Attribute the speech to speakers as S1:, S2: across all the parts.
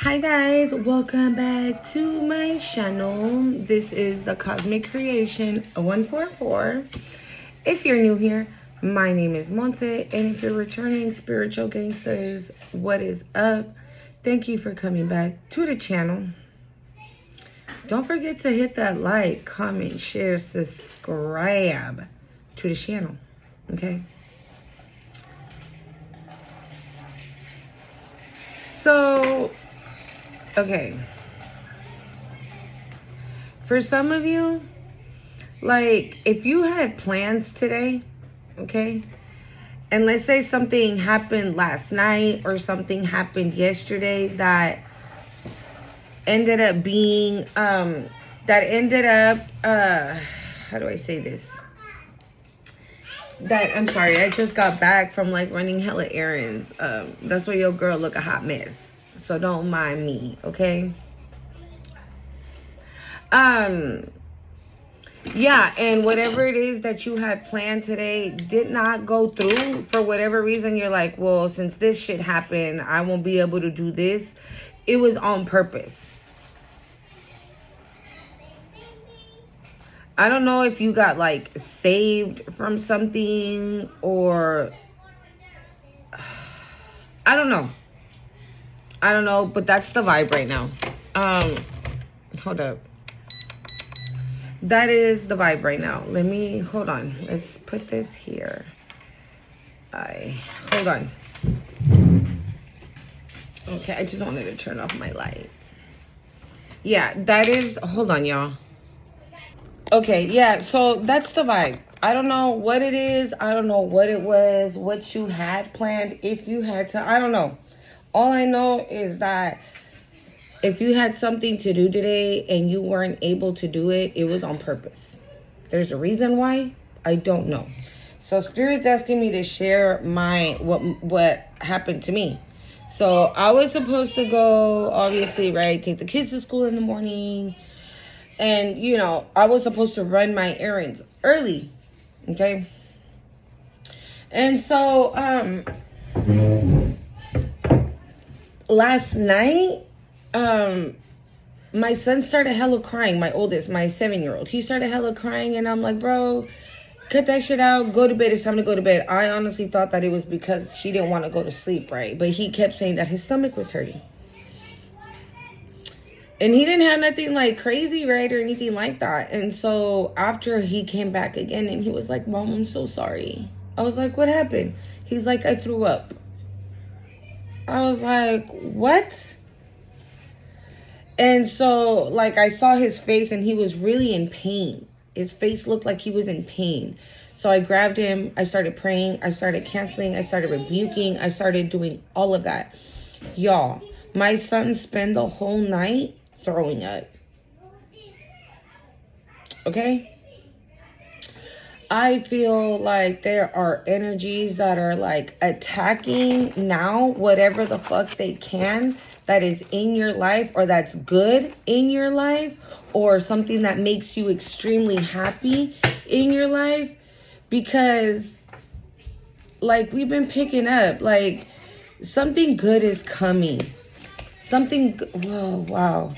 S1: Hi guys, welcome back to my channel. This is the Cosmic Creation 144. If you're new here, my name is Monte, and if you're returning spiritual gangsters, what is up? Thank you for coming back to the channel. Don't forget to hit that like, comment, share, subscribe to the channel, okay? So, okay, for some of you, like, if you had plans today, okay, and let's say something happened last night or something happened yesterday that ended up being, how do I say this? I'm sorry, I just got back from, like, running hella errands. That's why your girl look a hot mess. So don't mind me, okay? Yeah, and whatever it is that you had planned today did not go through for whatever reason. You're like, well, since this shit happened, I won't be able to do this. It was on purpose. I don't know if you got, like, saved from something or I don't know, but that's the vibe right now. Hold up. That is the vibe right now. Hold on. Let's put this here. Hold on. Okay, I just wanted to turn off my light. Yeah, hold on, y'all. Okay, yeah, so that's the vibe. I don't know what it is. I don't know what it was, what you had planned, if you had to. I don't know. All I know is that if you had something to do today and you weren't able to do it, it was on purpose. There's a reason why. I don't know. So Spirit's asking me to share what happened to me. So I was supposed to go, obviously, right, take the kids to school in the morning. And, you know, I was supposed to run my errands early. Okay. And so, last night, my son started hella crying. My oldest, my 7-year-old, he started hella crying, and I'm like, bro, cut that shit out, go to bed, it's time to go to bed. I honestly thought that it was because he didn't want to go to sleep, right? But he kept saying that his stomach was hurting. And he didn't have nothing, like, crazy, right, or anything like that. And so after he came back again and he was like, Mom, I'm so sorry. I was like, what happened? He's like, I threw up. I was like, what? And so, like, I saw his face and he was really in pain. His face looked like he was in pain. So I grabbed him. I started praying. I started canceling. I started rebuking. I started doing all of that. Y'all, my son spent the whole night throwing up. Okay? I feel like there are energies that are, like, attacking now whatever the fuck they can that is in your life, or that's good in your life, or something that makes you extremely happy in your life. Because, like, we've been picking up, like, something good is coming. Whoa, wow.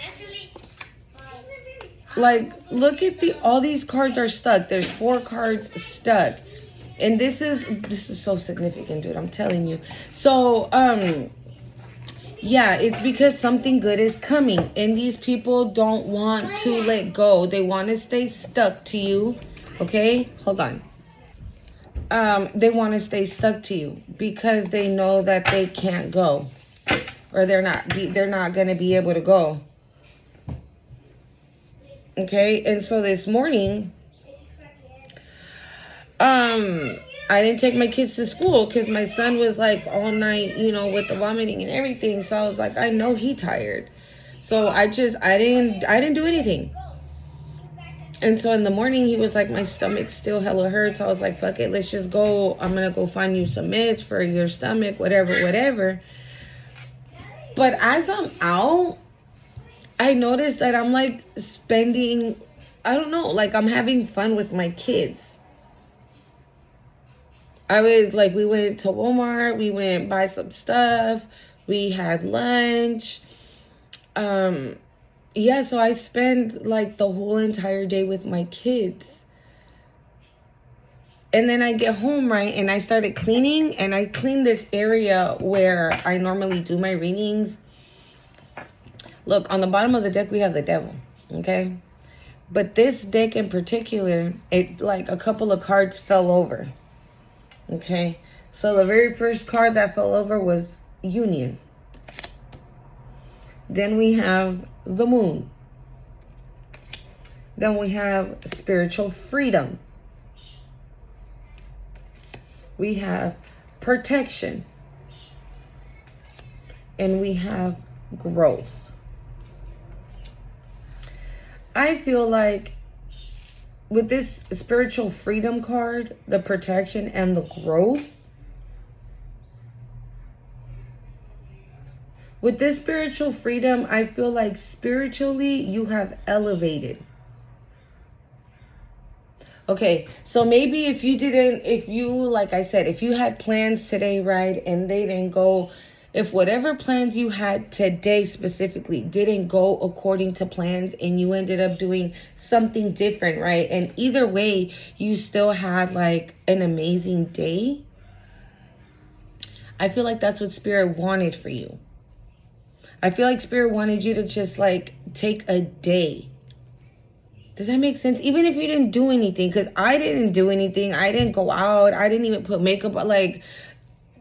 S1: Like, look at all these cards are stuck. There's 4 cards stuck. And this is so significant, dude. I'm telling you. So, yeah, it's because something good is coming. And these people don't want to let go. They want to stay stuck to you. Okay? Hold on. They want to stay stuck to you because they know that they can't go. Or they're not going to be able to go. Okay, and so this morning, I didn't take my kids to school because my son was, like, all night, you know, with the vomiting and everything. So I was like, I know he tired. So I didn't do anything. And so in the morning, he was like, my stomach still hella hurts. I was like, fuck it, let's just go. I'm going to go find you some meds for your stomach, whatever. But as I'm out, I noticed that I'm, like, spending, I don't know, like, I'm having fun with my kids. I was, like, we went to Walmart, we went buy some stuff, we had lunch, Yeah, so I spend like the whole entire day with my kids. And then I get home, right, and I started cleaning, and I cleaned this area where I normally do my readings. Look, on the bottom of the deck, we have the devil, okay? But this deck in particular, it like a couple of cards fell over, okay? So the very first card that fell over was Union. Then we have the Moon. Then we have Spiritual Freedom. We have Protection. And we have Growth. I feel like with this Spiritual Freedom card, the Protection and the Growth, with this Spiritual Freedom, I feel like spiritually you have elevated. Okay, so maybe if you, like I said, if you had plans today, right, and they didn't go, if whatever plans you had today specifically didn't go according to plans and you ended up doing something different, right, and either way, you still had like an amazing day, I feel like that's what Spirit wanted for you. I feel like Spirit wanted you to just like take a day. Does that make sense? Even if you didn't do anything, because I didn't do anything. I didn't go out. I didn't even put makeup on. Like,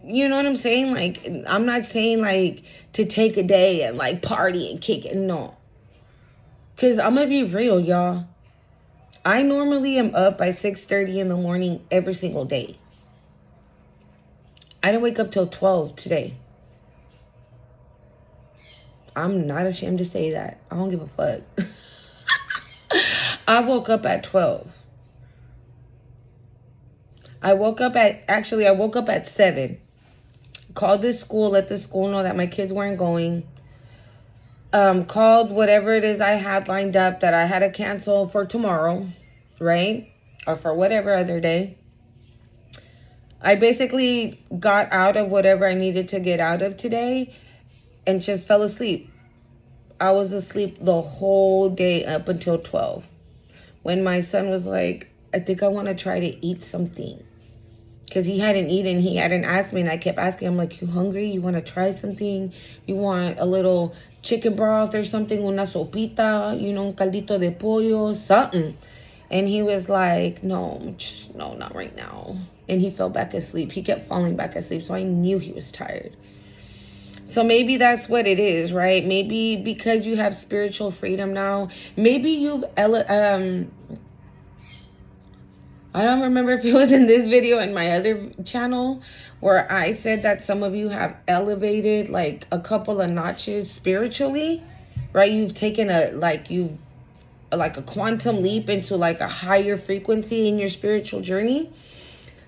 S1: you know what I'm saying? Like, I'm not saying like to take a day and like party and kick it. No. Because I'm going to be real, y'all. I normally am up by 6:30 in the morning every single day. I didn't wake up till 12 today. I'm not ashamed to say that. I don't give a fuck. I woke up at 12. I woke up at 7. Called this school, let the school know that my kids weren't going. Called whatever it is I had lined up that I had to cancel for tomorrow, right? Or for whatever other day. I basically got out of whatever I needed to get out of today and just fell asleep. I was asleep the whole day up until 12. When my son was like, I think I want to try to eat something. Because he hadn't eaten. He hadn't asked me. And I kept asking him, like, you hungry? You want to try something? You want a little chicken broth or something? Una sopita? You know, un caldito de pollo? Something. And he was like, no, not right now. And he fell back asleep. He kept falling back asleep. So I knew he was tired. So maybe that's what it is, right? Maybe because you have spiritual freedom now, maybe you've, I don't remember if it was in this video in my other channel where I said that some of you have elevated like a couple of notches spiritually, right? You've taken a quantum leap into like a higher frequency in your spiritual journey.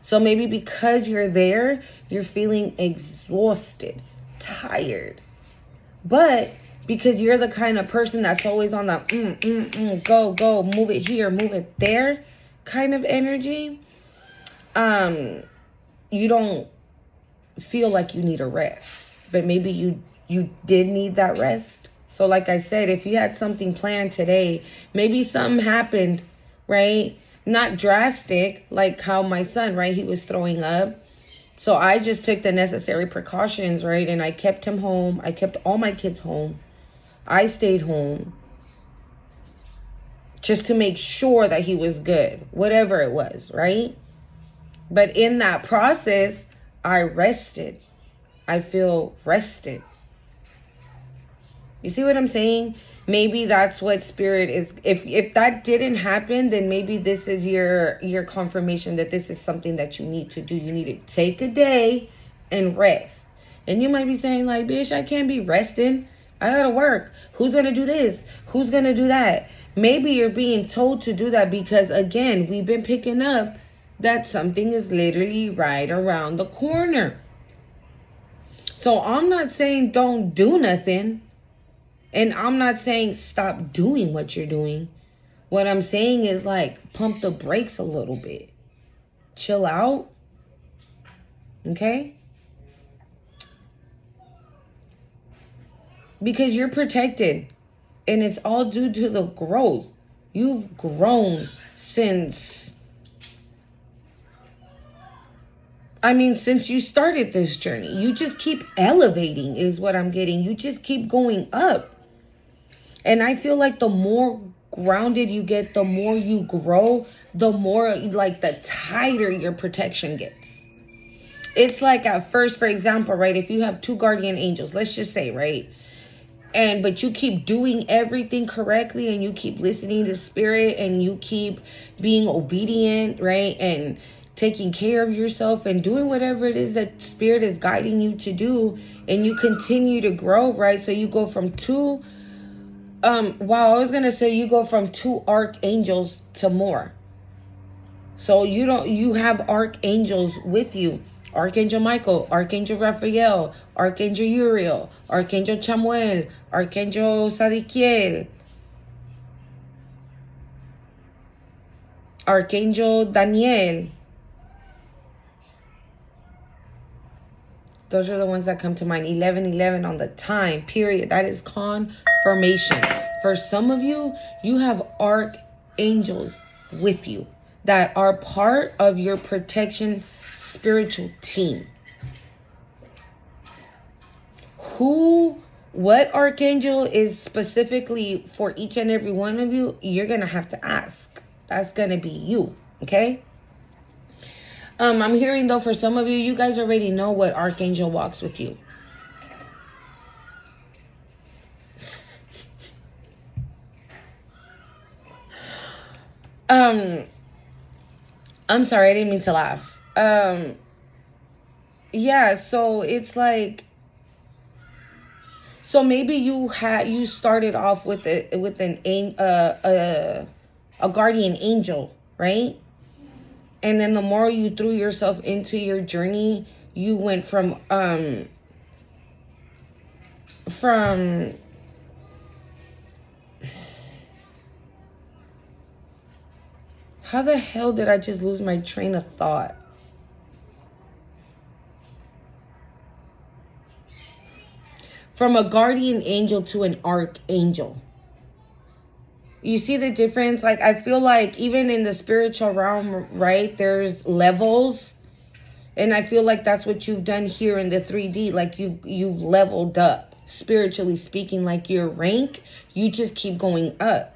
S1: So maybe because you're there, you're feeling exhausted, tired, but because you're the kind of person that's always on the go, move it here, move it there kind of energy, you don't feel like you need a rest, but maybe you did need that rest. So like I said, if you had something planned today, maybe something happened, right? Not drastic, like how my son, right, he was throwing up. So I just took the necessary precautions, right? And I kept him home. I kept all my kids home. I stayed home just to make sure that he was good, whatever it was, right? But in that process, I rested. I feel rested. You see what I'm saying? Maybe that's what spirit is. If that didn't happen, then maybe this is your confirmation that this is something that you need to do. You need to take a day and rest. And you might be saying like, bitch, I can't be resting. I gotta work. Who's gonna do this? Who's gonna do that? Maybe you're being told to do that because, again, we've been picking up that something is literally right around the corner. So I'm not saying don't do nothing. And I'm not saying stop doing what you're doing. What I'm saying is like pump the brakes a little bit. Chill out. Okay? because you're protected. And it's all due to the growth. You've grown since you started this journey. You just keep elevating is what I'm getting. You just keep going up. And I feel like the more grounded you get, the more you grow, the more like the tighter your protection gets. It's like at first, for example, right, if you have 2 guardian angels, let's just say, right, but you keep doing everything correctly, and you keep listening to spirit, and you keep being obedient, right, and taking care of yourself and doing whatever it is that spirit is guiding you to do, and you continue to grow, right? So you go from 2 you go from 2 archangels to more. So you have archangels with you. Archangel Michael, Archangel Raphael, Archangel Uriel, Archangel Chamuel, Archangel Sadikiel, Archangel Daniel. Those are the ones that come to mind. 1111 on the time, period. That is confirmation. For some of you, you have archangels with you that are part of your protection spiritual team. What archangel is specifically for each and every one of you, you're going to have to ask. That's going to be you, okay? I'm hearing, though, for some of you, you guys already know what archangel walks with you. I'm sorry, I didn't mean to laugh. Yeah, so it's like, so maybe you started off with a guardian angel, right? And then the more you threw yourself into your journey, you went from how the hell did I just lose my train of thought? From a guardian angel to an archangel. You see the difference? Like, I feel like even in the spiritual realm, right, there's levels. And I feel like that's what you've done here in the 3D. Like, you've leveled up, spiritually speaking. Like, your rank, you just keep going up.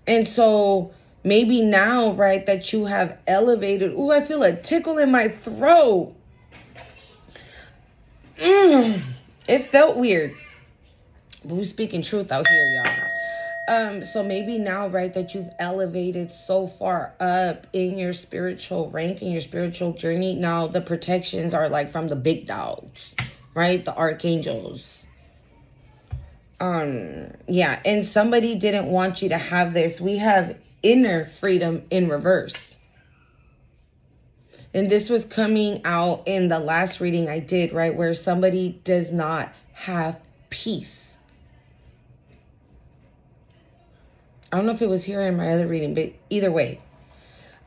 S1: And so maybe now, right, that you have elevated. Ooh, I feel a tickle in my throat. It felt weird. But we're speaking truth out here, y'all. So maybe now, right, that you've elevated so far up in your spiritual rank, in your spiritual journey. Now the protections are like from the big dogs, right? The archangels. Yeah, and somebody didn't want you to have this. We have inner freedom in reverse. And this was coming out in the last reading I did, right? Where somebody does not have peace. I don't know if it was here in my other reading, but either way.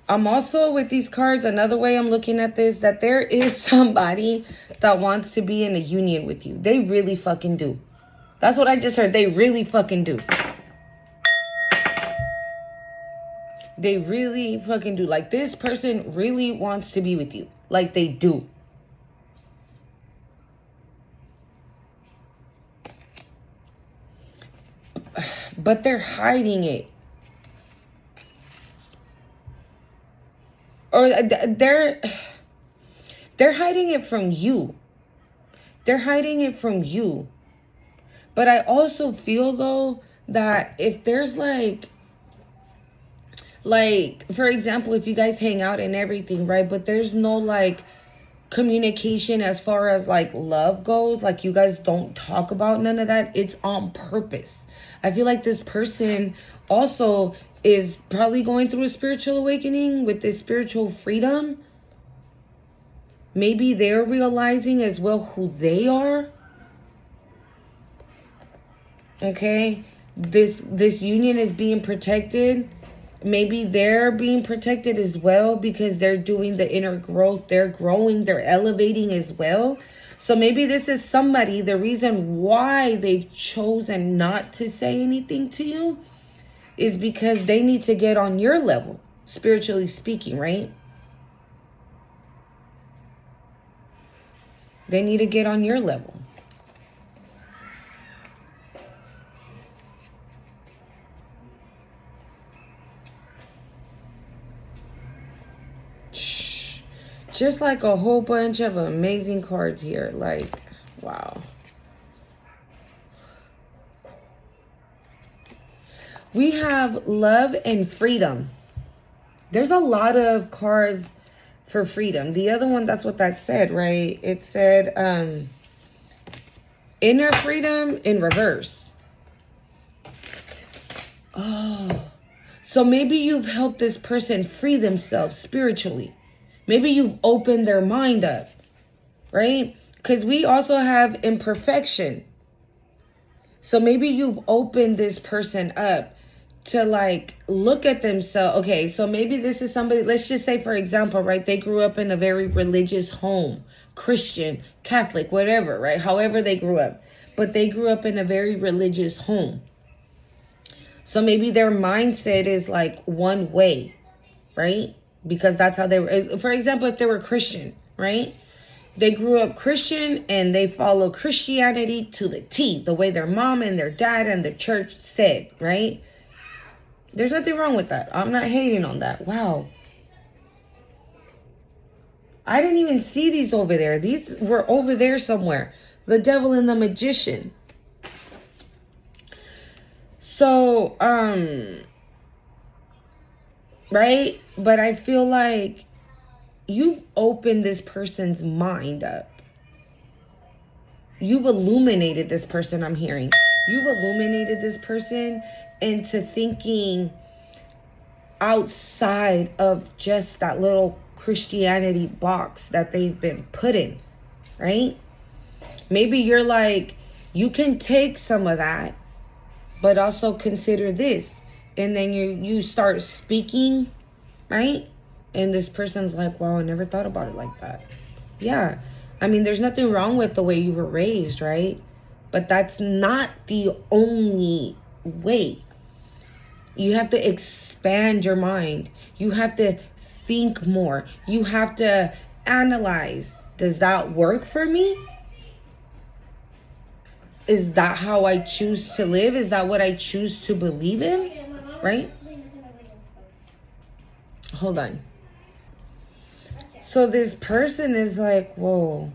S1: I'm also with these cards, another way I'm looking at this, that there is somebody that wants to be in a union with you. They really fucking do. That's what I just heard. They really fucking do. They really fucking do. Like, this person really wants to be with you. Like, they do. But they're hiding it. Or they're hiding it from you. They're hiding it from you. But I also feel, though, that if there's like, for example, if you guys hang out and everything, right? But there's no, like, communication as far as, like, love goes. Like, you guys don't talk about none of that. It's on purpose. I feel like this person also is probably going through a spiritual awakening with this spiritual freedom. Maybe they're realizing as well who they are. Okay? This union is being protected. maybe they're being protected as well because they're doing the inner growth. They're growing, they're elevating as well. So maybe this is somebody, the reason why they've chosen not to say anything to you is because they need to get on your level, spiritually speaking, right? They need to get on your level. Just like a whole bunch of amazing cards here. Like, wow. We have love and freedom. There's a lot of cards for freedom. The other one, that's what that said, right? It said inner freedom in reverse. Oh. So maybe you've helped this person free themselves spiritually. Maybe you've opened their mind up, right? Because we also have imperfection. So maybe you've opened this person up to like look at themselves. Okay, so maybe this is somebody, let's just say, for example, right? They grew up in a very religious home, Christian, Catholic, whatever, right? However they grew up. But they grew up in a very religious home. So maybe their mindset is like one way, right? Because that's how they were. For example, if they were Christian, right? They grew up Christian and they follow Christianity to the T, the way their mom and their dad and the church said, right? There's nothing wrong with that. I'm not hating on that. Wow. I didn't even see these over there. These were over there somewhere. The devil and the magician. So, right? But I feel like you've opened this person's mind up. You've illuminated this person, I'm hearing. You've illuminated this person into thinking outside of just that little Christianity box that they've been put in, right? Maybe you're like, you can take some of that, but also consider this. And then you start speaking, right? And this person's like, wow, I never thought about it like that. Yeah. I mean, there's nothing wrong with the way you were raised, right? But that's not the only way. You have to expand your mind. You have to think more. You have to analyze. Does that work for me? Is that how I choose to live? Is that what I choose to believe in? Right? Hold on. So this person is like, whoa.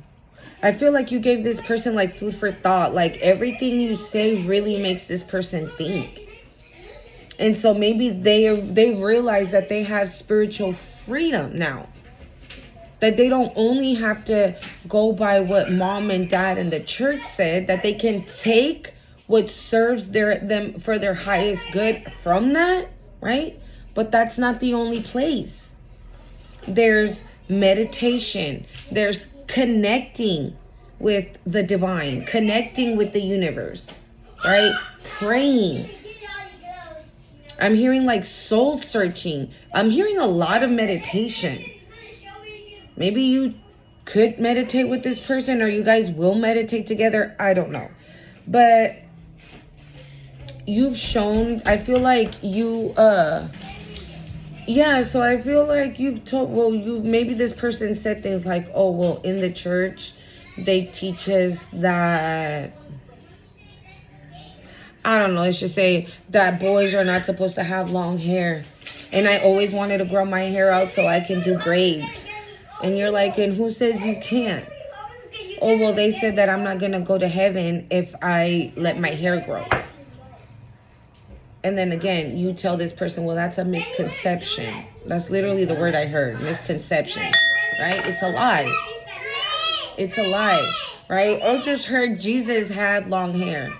S1: I feel like you gave this person like food for thought. Like everything you say really makes this person think. And so maybe they've realized that they have spiritual freedom now. That they don't only have to go by what mom and dad and the church said. That they can take what serves them for their highest good from that, right? But that's not the only place. There's meditation. There's connecting with the divine. Connecting with the universe, right? Praying. I'm hearing like soul searching. I'm hearing a lot of meditation. Maybe you could meditate with this person, or you guys will meditate together. I don't know. But you've shown, I feel like you, yeah, so I feel like you've told, well, maybe this person said things like, oh, well, in the church, they teach us that, I don't know, let's just say that boys are not supposed to have long hair. And I always wanted to grow my hair out so I can do braids. And you're like, and who says you can't? Oh, well, they said that I'm not going to go to heaven if I let my hair grow. And then again, you tell this person, well, that's a misconception. That's literally the word I heard, misconception, right? It's a lie. It's a lie, right? I just heard Jesus had long hair.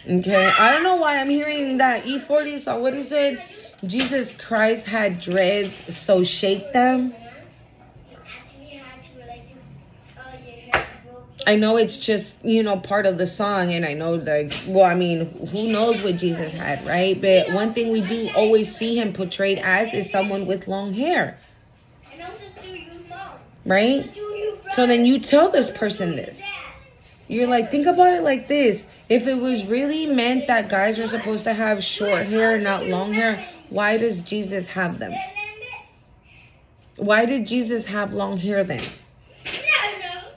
S1: Okay, I don't know why I'm hearing that E40 saw what he said. Jesus Christ had dreads, so shake them. I know it's just, you know, part of the song, and I know that, well, I mean, who knows what Jesus had, right? But one thing we do always see him portrayed as is someone with long hair. Right? So then you tell this person this. You're like, think about it like this. If it was really meant that guys are supposed to have short hair, not long hair, why does Jesus have them? Why did Jesus have long hair then?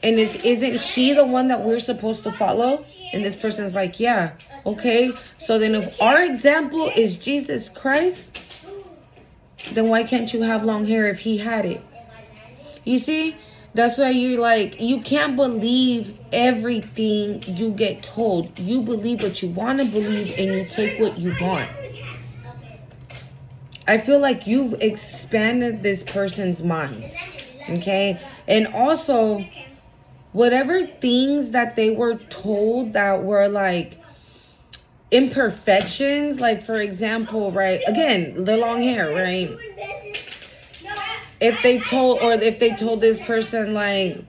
S1: And isn't he the one that we're supposed to follow? And this person's like, yeah, okay. So then if our example is Jesus Christ, then why can't you have long hair if he had it? You see? That's why you're like, you can't believe everything you get told. You believe what you want to believe and you take what you want. I feel like you've expanded this person's mind. Okay? And also, whatever things that they were told that were like imperfections, like for example, right? Again, the long hair, right? If they told this person like,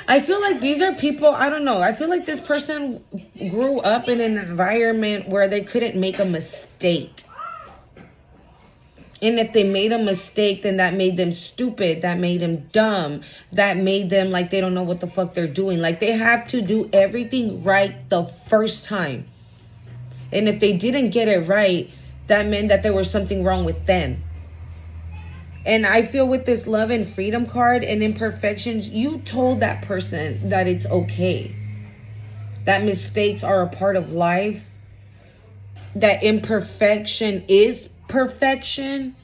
S1: I feel like these are people, I don't know. I feel like this person grew up in an environment where they couldn't make a mistake. And if they made a mistake, then that made them stupid. That made them dumb. That made them like they don't know what the fuck they're doing. Like they have to do everything right the first time. And if they didn't get it right, that meant that there was something wrong with them. And I feel with this love and freedom card and imperfections, you told that person that it's okay. That mistakes are a part of life. That imperfection is perfection.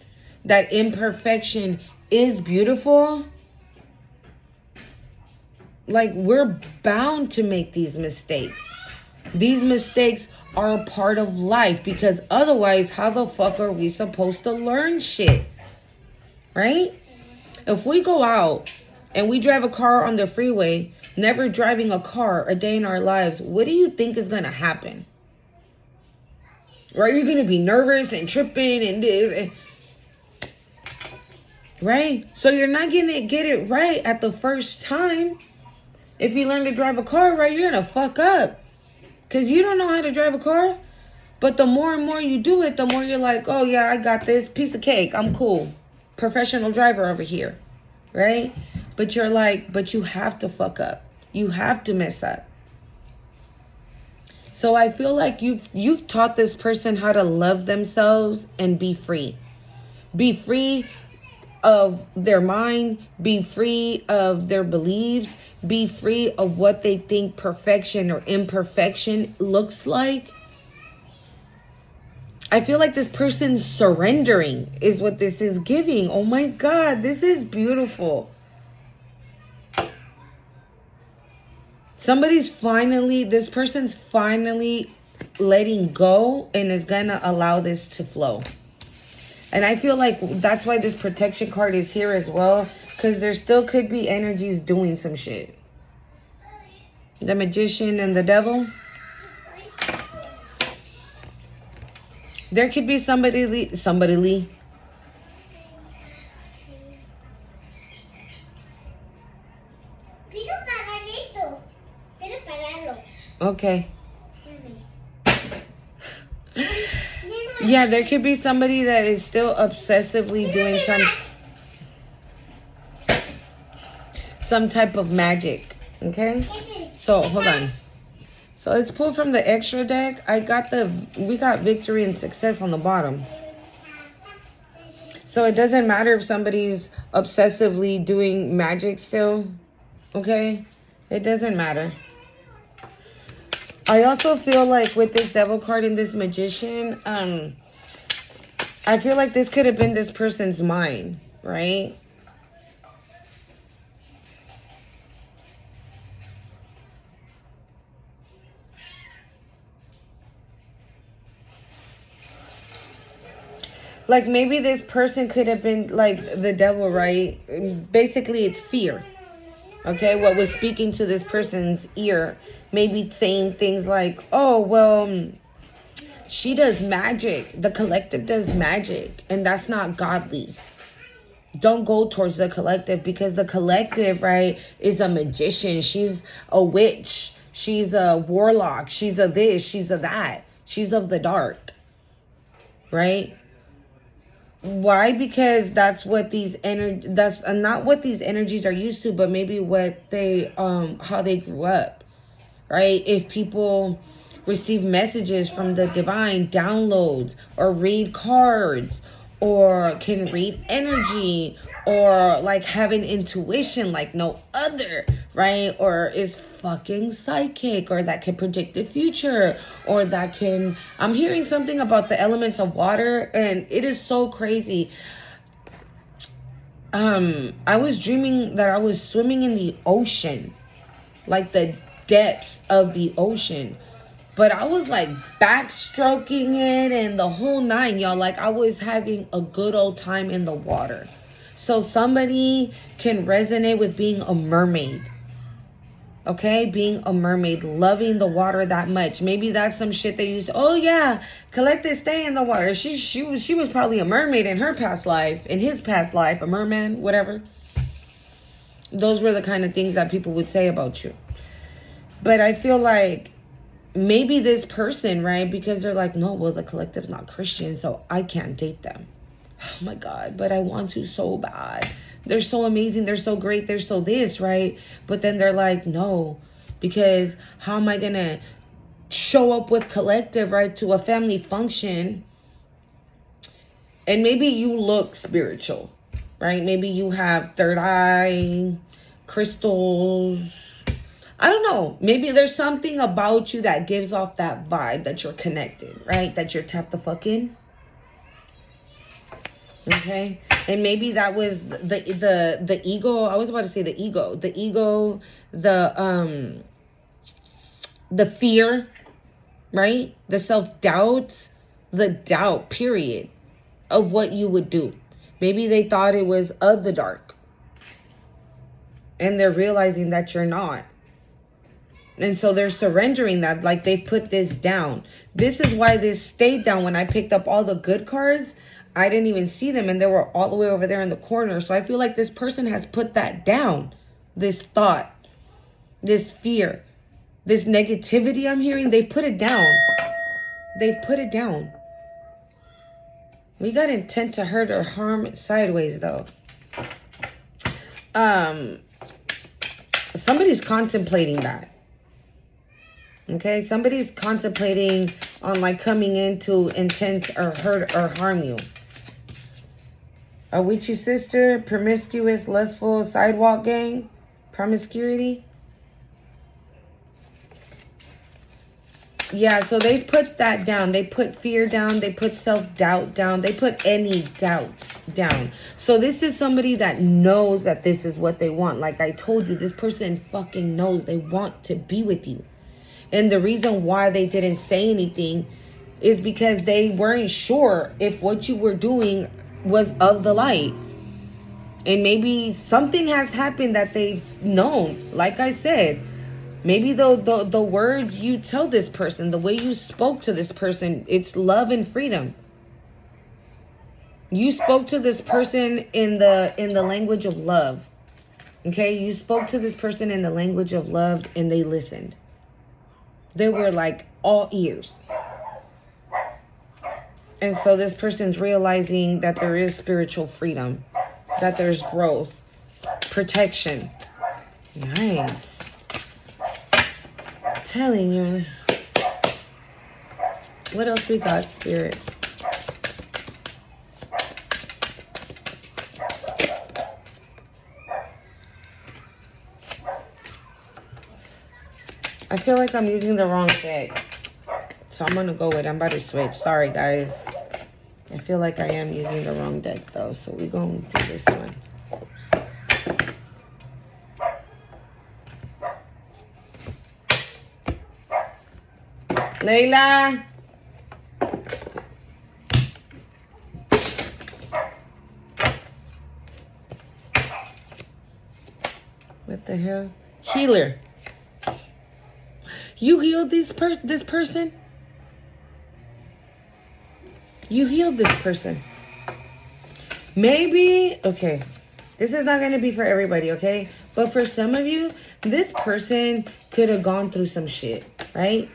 S1: That imperfection is beautiful. Like, we're bound to make these mistakes. These mistakes are a part of life, because otherwise, how the fuck are we supposed to learn shit? Right? If we go out and we drive a car on the freeway, never driving a car a day in our lives, what do you think is going to happen? Right? You're going to be nervous and tripping and this. Right? So you're not going to get it right at the first time. If you learn to drive a car right, you're going to fuck up. Because you don't know how to drive a car. But the more and more you do it, the more you're like, oh yeah, I got this. Piece of cake. I'm cool. Professional driver over here. Right? But you're like, but you have to fuck up. You have to mess up. So I feel like you've taught this person how to love themselves and be free. Be free of their mind. Be free of their beliefs. Be free of what they think perfection or imperfection looks like. I feel like this person's surrendering is what this is giving. Oh my God, this is beautiful. This person's finally letting go and is gonna allow this to flow. And I feel like that's why this protection card is here as well. Because there still could be energies doing some shit. The Magician and the Devil. There could be somebody. Okay. Yeah, there could be somebody that is still obsessively doing some type of magic. Okay? So, hold on. So, let's pull from the extra deck. We got victory and success on the bottom. So, it doesn't matter if somebody's obsessively doing magic still. Okay? It doesn't matter. I also feel like with this Devil card and this Magician, I feel like this could have been this person's mind, right? Like maybe this person could have been like the devil, right? Basically, it's fear. Okay, what was speaking to this person's ear, maybe saying things like, oh, well, she does magic. The collective does magic, and that's not godly. Don't go towards the collective, because the collective, right, is a magician. She's a witch. She's a warlock. She's a this. She's a that. She's of the dark, right? Why? Because that's what these that's not what these energies are used to, but maybe what they how they grew up, right? If people receive messages from the divine, downloads, or read cards, or can read energy, or like have an intuition like no other, right? Or is fucking psychic, or that can predict the future, or that can, I'm hearing something about the elements of water, and it is so crazy. I was dreaming that I was swimming in the ocean, like the depths of the ocean. But I was like backstroking it and the whole nine, y'all. Like I was having a good old time in the water. So somebody can resonate with being a mermaid. Okay, being a mermaid, loving the water that much. Maybe that's some shit they used. Oh yeah, collective stay in the water. She was probably a mermaid in her past life, in his past life, a merman, whatever. Those were the kind of things that people would say about you. But I feel like maybe this person, right? Because they're like, no, well, the collective's not Christian, so I can't date them. Oh my God, but I want to so bad. They're so amazing. They're so great. They're so this, right? But then they're like, no, because how am I going to show up with collective, right, to a family function? And maybe you look spiritual, right? Maybe you have third eye, crystals. I don't know. Maybe there's something about you that gives off that vibe that you're connected, right? That you're tapped the fuck in. Okay. And maybe that was the ego. I was about to say the ego, the fear, right? The self-doubt, the doubt, period, of what you would do. Maybe they thought it was of the dark, and they're realizing that you're not. And so they're surrendering that, like they've put this down. This is why this stayed down. When I picked up all the good cards, I didn't even see them, and they were all the way over there in the corner. So I feel like this person has put that down. This thought, this fear, this negativity I'm hearing, they put it down. They've put it down. We got intent to hurt or harm sideways, though. Somebody's contemplating that. Okay, somebody's contemplating on like coming in to intent or hurt or harm you. A witchy sister, promiscuous, lustful, sidewalk gang, promiscuity. Yeah, so they put that down. They put fear down. They put self-doubt down. They put any doubts down. So this is somebody that knows that this is what they want. Like I told you, this person fucking knows they want to be with you. And the reason why they didn't say anything is because they weren't sure if what you were doing was of the light. And maybe something has happened that they've known. Like I said, maybe the words you tell this person, the way you spoke to this person, it's love and freedom. You spoke to this person in the language of love. Okay? You spoke to this person in the language of love, and they listened. They were like all ears. And so this person's realizing that there is spiritual freedom, that there's growth, protection. Nice. Telling you. What else we got, Spirit? I feel like I'm using the wrong deck. So I'm going to go with it. I'm about to switch. Sorry, guys. I feel like I am using the wrong deck, though. So we're going to do this one. Layla. What the hell? Healer. You healed this person? You healed this person. Maybe, okay, this is not going to be for everybody, okay? But for some of you, this person could have gone through some shit, right?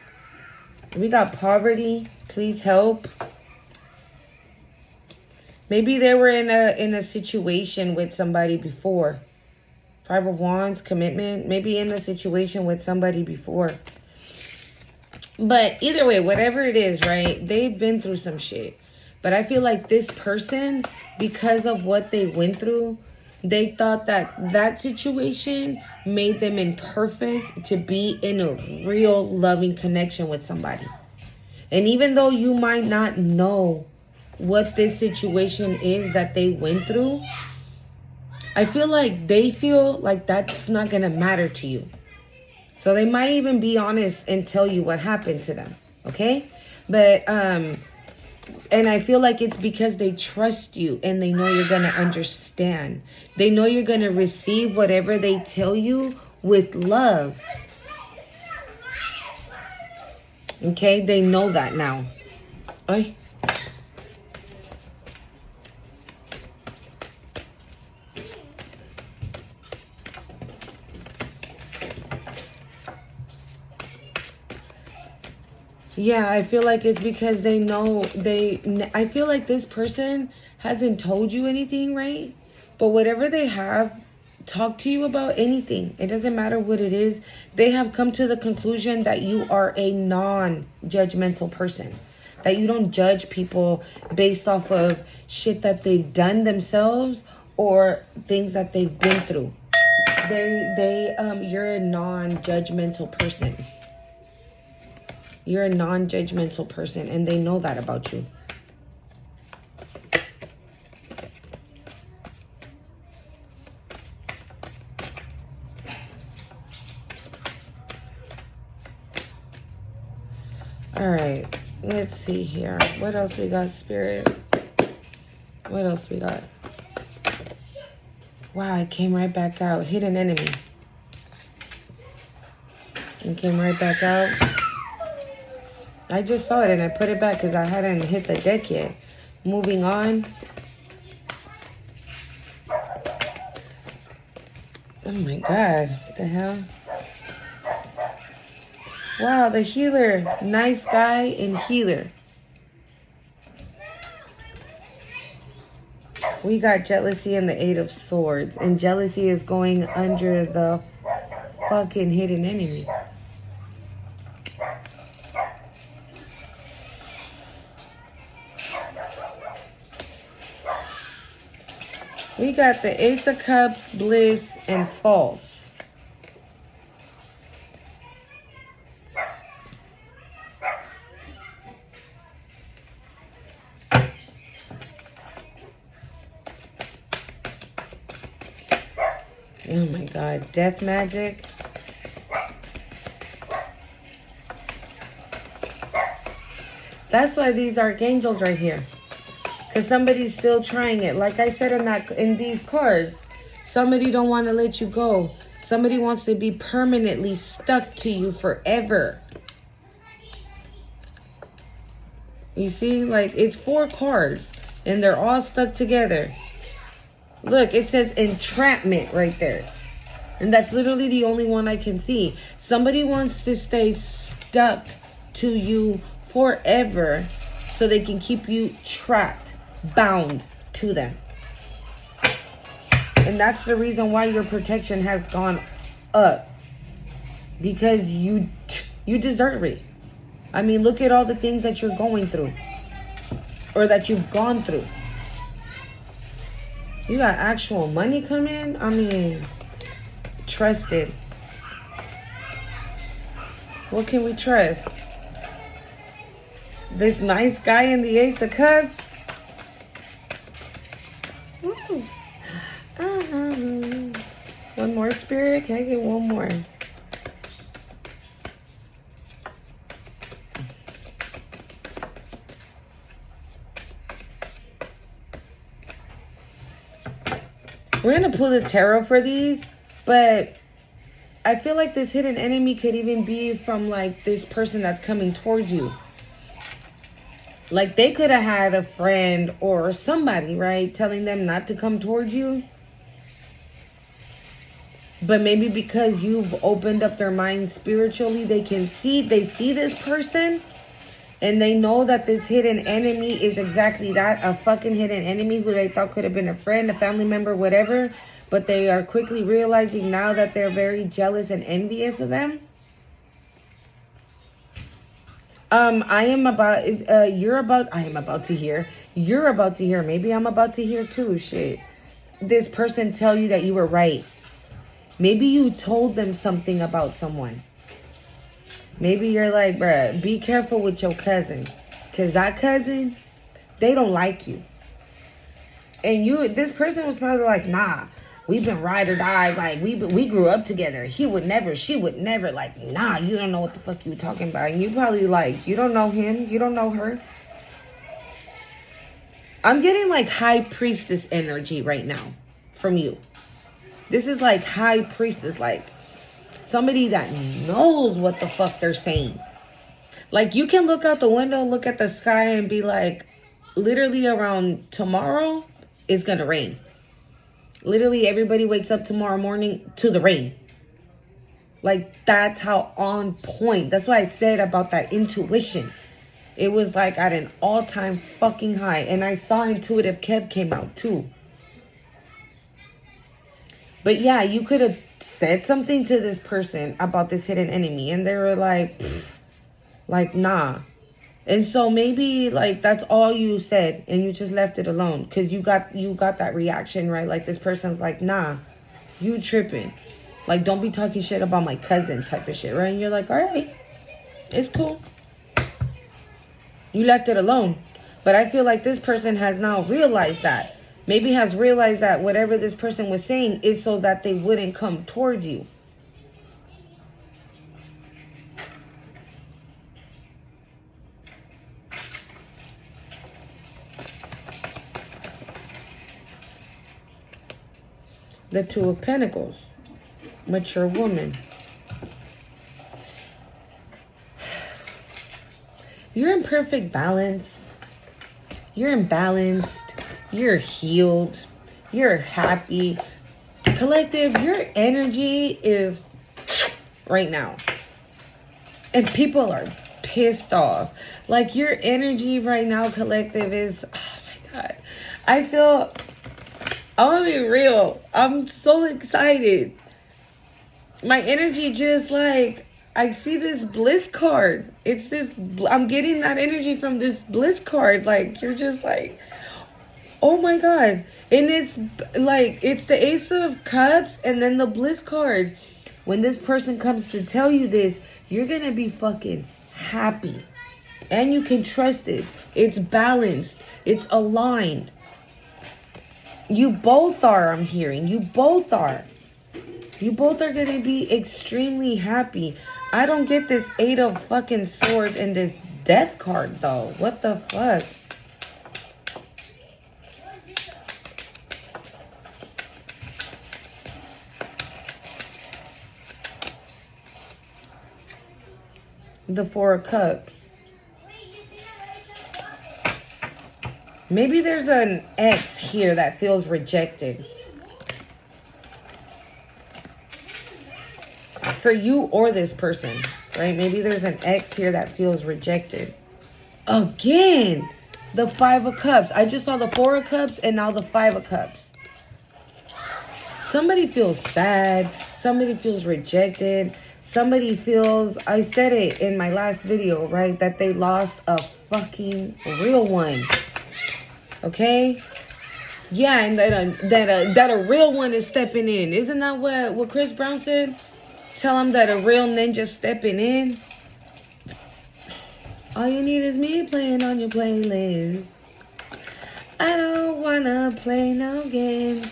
S1: We got poverty. Please help. Maybe they were in a situation with somebody before. 5 of Wands, commitment. Maybe in a situation with somebody before. But either way, whatever it is, right? They've been through some shit. But I feel like this person, because of what they went through, they thought that that situation made them imperfect to be in a real loving connection with somebody. And even though you might not know what this situation is that they went through, I feel like they feel like that's not going to matter to you. So they might even be honest and tell you what happened to them. Okay? But, and I feel like it's because they trust you and they know you're going to understand. They know you're going to receive whatever they tell you with love. Okay? They know that now. Ay. Yeah, I feel like it's because they know I feel like this person hasn't told you anything, right? But whatever they have talked to you about, anything, it doesn't matter what it is, they have come to the conclusion that you are a non-judgmental person. That you don't judge people based off of shit that they've done themselves or things that they've been through. You're a non-judgmental person. You're a non-judgmental person, and they know that about you. All right, let's see here. What else we got, Spirit? What else we got? Wow, it came right back out. Hidden enemy. It came right back out. I just saw it and I put it back because I hadn't hit the deck yet. Moving on. Oh my God. What the hell? Wow, the healer. Nice guy and healer. We got jealousy and the 8 of Swords. And jealousy is going under the fucking hidden enemy. We got the Ace of Cups, Bliss, and False. Oh my God, Death Magic. That's why these archangels right here. Because somebody's still trying it. Like I said in these cards, somebody don't want to let you go. Somebody wants to be permanently stuck to you forever. You see, like it's 4 cards and they're all stuck together. Look, it says entrapment right there. And that's literally the only one I can see. Somebody wants to stay stuck to you forever so they can keep you trapped, bound to them. And that's the reason why your protection has gone up. Because you deserve it. I mean, look at all the things that you're going through. Or that you've gone through. You got actual money coming? I mean, trusted. What can we trust? This nice guy in the Ace of Cups? One more, Spirit? Can I get one more? We're going to pull the tarot for these, but I feel like this hidden enemy could even be from like this person that's coming towards you. Like, they could have had a friend or somebody, right, telling them not to come towards you. But maybe because you've opened up their minds spiritually, they see this person, and they know that this hidden enemy is exactly that, a fucking hidden enemy who they thought could have been a friend, a family member, whatever. But they are quickly realizing now that they're very jealous and envious of them. I am about to hear. You're about to hear. Maybe I'm about to hear too. Shit. This person tell you that you were right. Maybe you told them something about someone. Maybe you're like, bruh, be careful with your cousin. Because that cousin, they don't like you. And this person was probably like, nah, we've been ride or die. Like, we grew up together. He would never, she would never. Like, nah, you don't know what the fuck you talking about. And you probably like, you don't know him. You don't know her. I'm getting like high priestess energy right now from you. This is like high priestess, like somebody that knows what the fuck they're saying. Like, you can look out the window, look at the sky, and be like, literally around tomorrow, it's gonna rain. Literally, everybody wakes up tomorrow morning to the rain. Like, that's how on point. That's why I said about that intuition. It was like at an all-time fucking high. And I saw Intuitive Kev came out too. But yeah, you could have said something to this person about this hidden enemy, and they were like, nah. And so maybe like that's all you said, and you just left it alone because you got that reaction, right? Like, this person's like, nah, you tripping. Like, don't be talking shit about my cousin type of shit, right? And you're like, all right, it's cool. You left it alone. But I feel like this person has now realized that. Maybe has realized that whatever this person was saying is so that they wouldn't come towards you. The Two of Pentacles. Mature woman. You're in perfect balance. You're imbalanced. You're healed. You're happy. Collective, your energy is right now. And people are pissed off. Like, your energy right now, collective, is, oh my God. I want to be real. I'm so excited. My energy just like, I see this bliss card. I'm getting that energy from this bliss card. Like, you're just like, oh my God. And it's like, it's the Ace of Cups and then the bliss card. When this person comes to tell you this, you're going to be fucking happy. And you can trust it. It's balanced. It's aligned. You both are, I'm hearing. You both are. You both are going to be extremely happy. I don't get this 8 of fucking swords and this death card, though. What the fuck? The 4 of Cups. Maybe there's an ex here that feels rejected. For you or this person, right? Maybe there's an ex here that feels rejected. Again, the 5 of Cups. I just saw the 4 of Cups and now the 5 of Cups. Somebody feels sad. Somebody feels rejected. Somebody feels, I said it in my last video, right? That they lost a fucking real one. Okay? Yeah, and that a real one is stepping in. Isn't that what Chris Brown said? Tell him that a real ninja's stepping in. All you need is me playing on your playlist. I don't wanna play no games,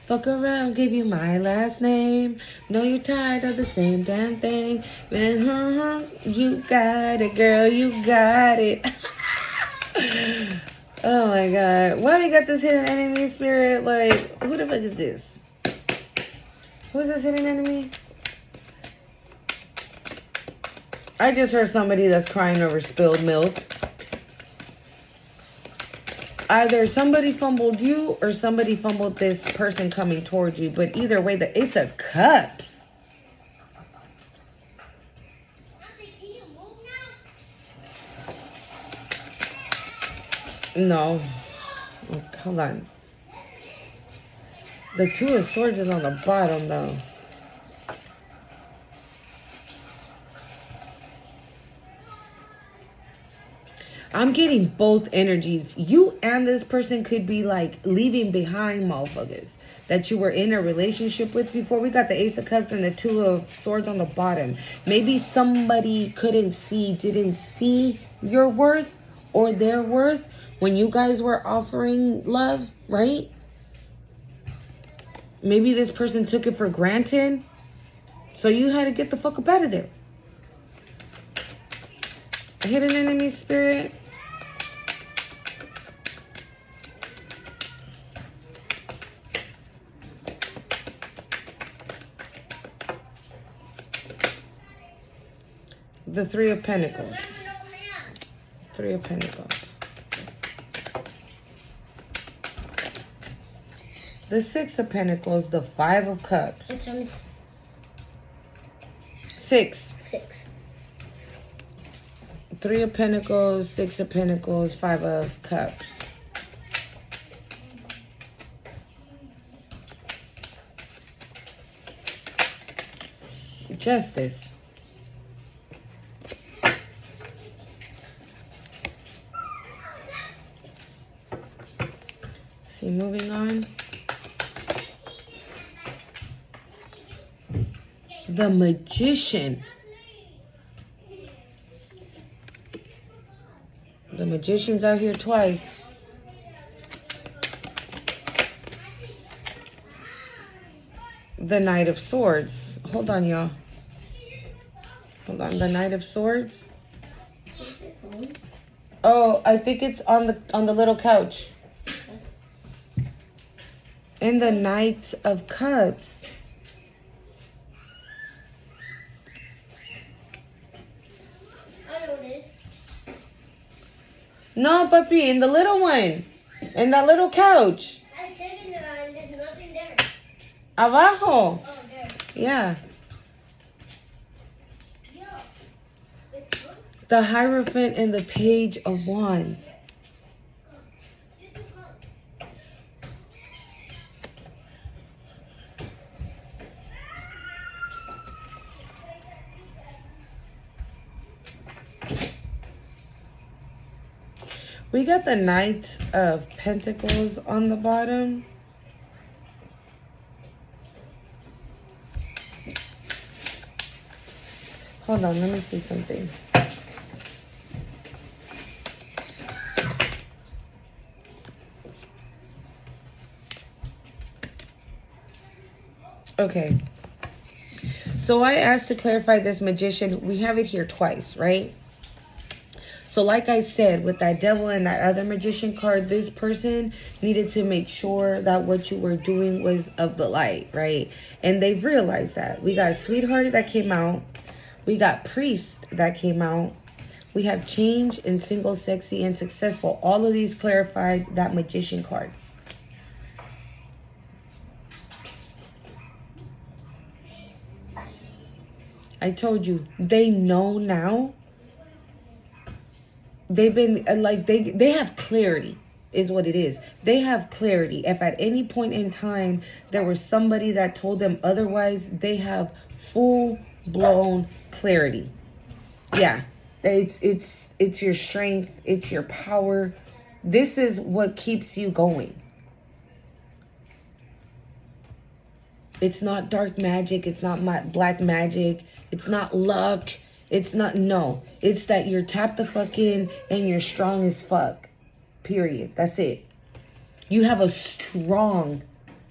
S1: Fuck around, give you my last name. Know you're tired of the same damn thing. You got it, girl, you got it. Oh my God. Why we got this hidden enemy spirit? Like, who the fuck is this? Who's this hidden enemy? I just heard somebody that's crying over spilled milk. Either somebody fumbled you or somebody fumbled this person coming towards you. But either way, the Ace of Cups. No. Hold on. The Two of Swords is on the bottom, though. I'm getting both energies. You and this person could be like leaving behind motherfuckers that you were in a relationship with before. We got the Ace of Cups and the Two of Swords on the bottom. Maybe somebody didn't see your worth or their worth when you guys were offering love, right? Maybe this person took it for granted. So you had to get the fuck up out of there. Hidden enemy spirit. The Three of Pentacles. Three of Pentacles. The Six of Pentacles. The Five of Cups.
S2: Which one is
S1: Six.
S2: 6?
S1: Three of Pentacles, Six of Pentacles, Five of Cups. Justice. See, moving on. The Magician. The Magician's out here twice. The Knight of Swords. Hold on, y'all. Hold on. The Knight of Swords. Oh, I think it's on the little couch. And the Knight of Cups.
S2: I know this.
S1: No, papi, in the little one. In that little couch.
S2: I checked it and there's nothing there.
S1: Abajo.
S2: Oh, there.
S1: Yeah.
S2: Yo.
S1: The Hierophant and the Page of Wands. We got the Knight of Pentacles on the bottom. Hold on, let me see something. Okay. So I asked to clarify this Magician. We have it here twice, right? So like I said, with that Devil and that other Magician card, this person needed to make sure that what you were doing was of the light, right? And they've realized that. We got Sweetheart that came out. We got Priest that came out. We have Change and Single, Sexy, and Successful. All of these clarified that Magician card. I told you, they know now. They've been like, they have clarity is what it is. They have clarity. If at any point in time there was somebody that told them otherwise, they have full blown clarity. Yeah, it's your strength, it's your power. This is what keeps you going. It's not dark magic, it's not black magic, it's not luck. It's not, no. It's that you're tapped the fuck in and you're strong as fuck. Period. That's it. You have a strong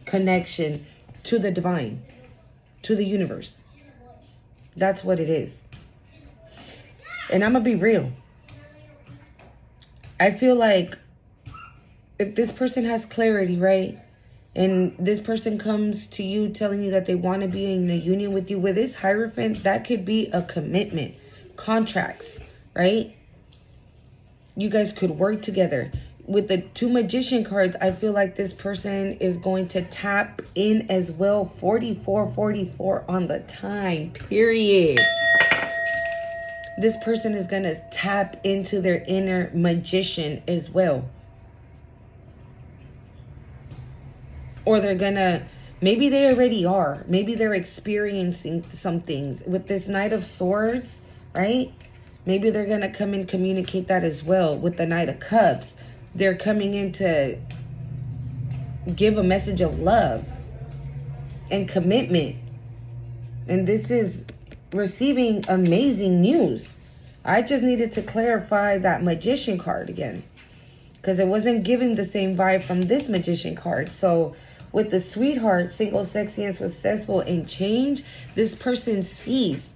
S1: connection to the divine, to the universe. That's what it is. And I'm going to be real. I feel like if this person has clarity, right? And this person comes to you telling you that they want to be in a union with you. With this Hierophant, that could be a commitment. Contracts, right? You guys could work together. with the 2 magician cards, I feel like this person is going to tap in as well. 44 on the time, period. This person is going to tap into their inner magician as well. Or they're going to, maybe they already are. Maybe they're experiencing some things. With this Knight of Swords, right? Maybe they're going to come and communicate that as well. With the Knight of Cups, they're coming in to give a message of love and commitment. And this is receiving amazing news. I just needed to clarify that magician card again, because it wasn't giving the same vibe from this magician card. So with the sweetheart, single, sexy, and successful, and change, this person sees.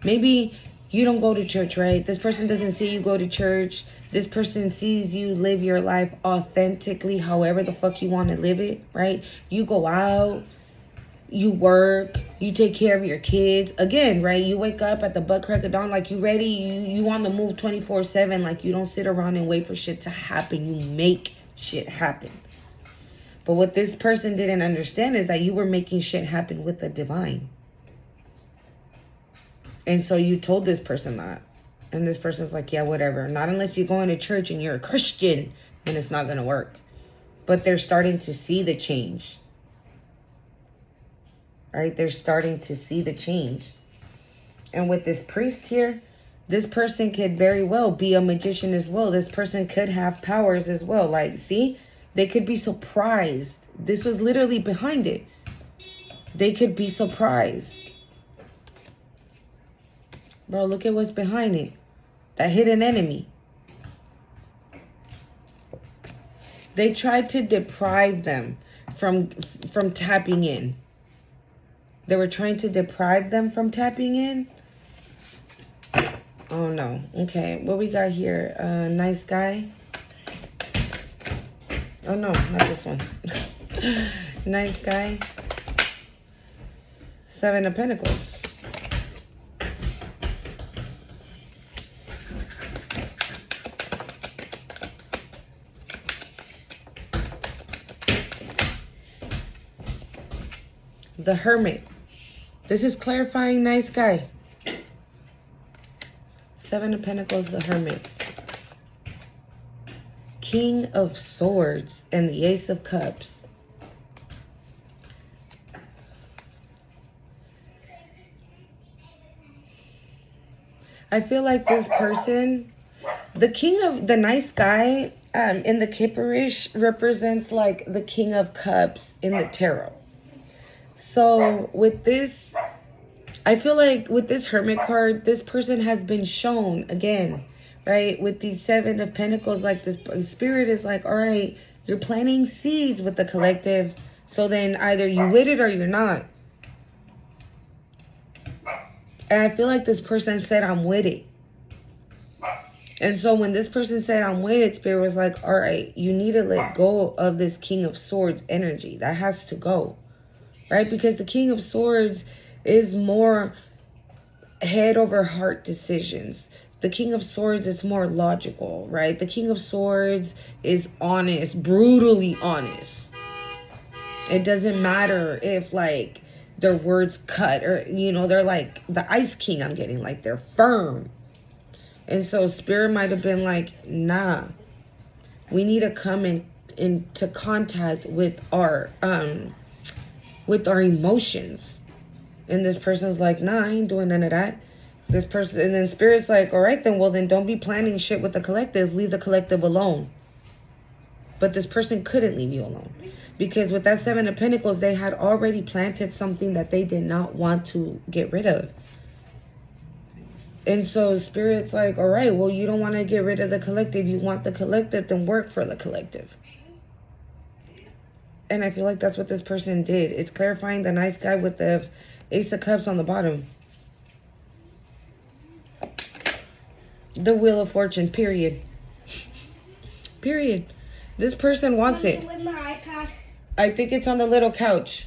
S1: Maybe you don't go to church, right? This person doesn't see you go to church. This person sees you live your life authentically, however the fuck you want to live it, right? You go out, you work, you take care of your kids. Again, right? You wake up at the butt crack of dawn, like you ready. You want to move 24/7. Like you don't sit around and wait for shit to happen. You make shit happen. But what this person didn't understand is that you were making shit happen with the divine. And so you told this person that. And this person's like, yeah, whatever. Not unless you're going to church and you're a Christian, then it's not going to work. But they're starting to see the change. Right? They're starting to see the change. And with this priest here, this person could very well be a magician as well. This person could have powers as well. Like, see? They could be surprised. This was literally behind it. They could be surprised. Bro, look at what's behind it. That hidden enemy. They tried to deprive them from tapping in. They were trying to deprive them from tapping in. Oh, no. Okay, what we got here? Nice guy. Oh, no, not this one. Nice guy. 7 of Pentacles. The Hermit. This is clarifying nice guy. 7 of Pentacles, the Hermit. King of Swords and the Ace of Cups. I feel like this person, the king of the nice guy in the Kipperish represents like the King of Cups in the tarot. So with this, I feel like with this Hermit card, this person has been shown again, right? With these 7 of Pentacles, like this spirit is like, all right, you're planting seeds with the collective. So then either you with it or you're not. And I feel like this person said, I'm with it. And so when this person said, I'm with it, Spirit was like, all right, you need to let go of this King of Swords energy. That has to go. Right? Because the King of Swords is more head over heart decisions. The King of Swords is more logical, right? The King of Swords is honest, brutally honest. It doesn't matter if like their words cut or, you know, they're like the Ice King I'm getting, like they're firm. And so Spirit might have been like, nah, we need to come into contact with our emotions. And this person's like, nah, I ain't doing none of that. This person, and then Spirit's like, all right, then, well, then don't be planning shit with the collective. Leave the collective alone. But this person couldn't leave you alone. Because with that 7 of Pentacles, they had already planted something that they did not want to get rid of. And so Spirit's like, all right, well, you don't want to get rid of the collective. You want the collective, then work for the collective. And I feel like that's what this person did. It's clarifying the nice guy with the Ace of Cups on the bottom. The Wheel of Fortune, period. Period. This person wants it.
S2: With my iPad.
S1: I think it's on the little couch.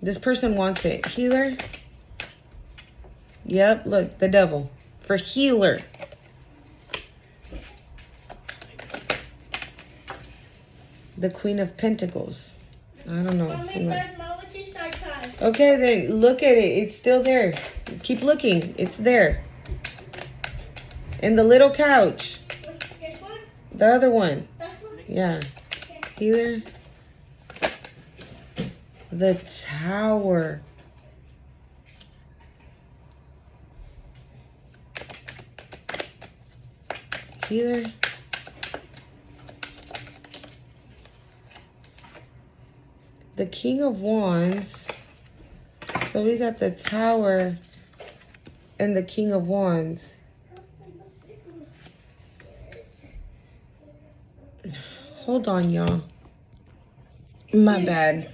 S1: This person wants it. Healer. Yep, look, the Devil. For healer. The Queen of Pentacles. I don't know.
S2: Mommy, there's more with this side card.
S1: Okay, then look at it. It's still there. Keep looking. It's there. In the little couch.
S2: This one?
S1: The other one.
S2: That one?
S1: Yeah. Healer. The Tower. Healer. The King of Wands. So we got the Tower and the King of Wands. Hold on, y'all. My bad.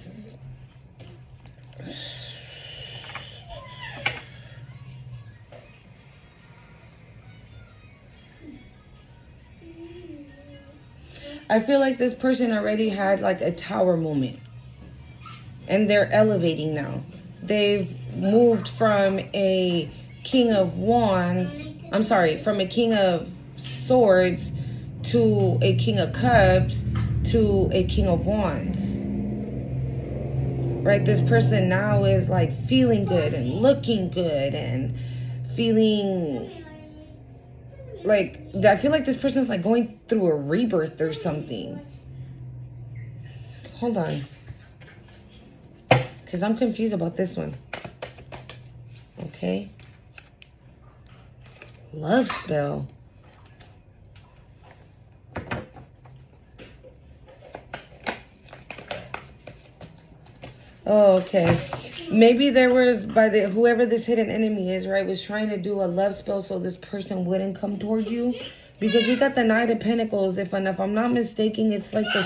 S1: I feel like this person already had like a tower moment. And they're elevating now. They've moved from a King of Wands, from a King of Swords to a King of Cups to a King of Wands. Right? This person now is like feeling good and looking good and feeling like, I feel like this person's like going through a rebirth or something. Hold on. Because I'm confused about this one. Okay. Love spell. Oh, okay. Maybe there was, whoever this hidden enemy is, right, was trying to do a love spell so this person wouldn't come towards you. Because we got the Knight of Pentacles. If I'm not mistaken, it's like the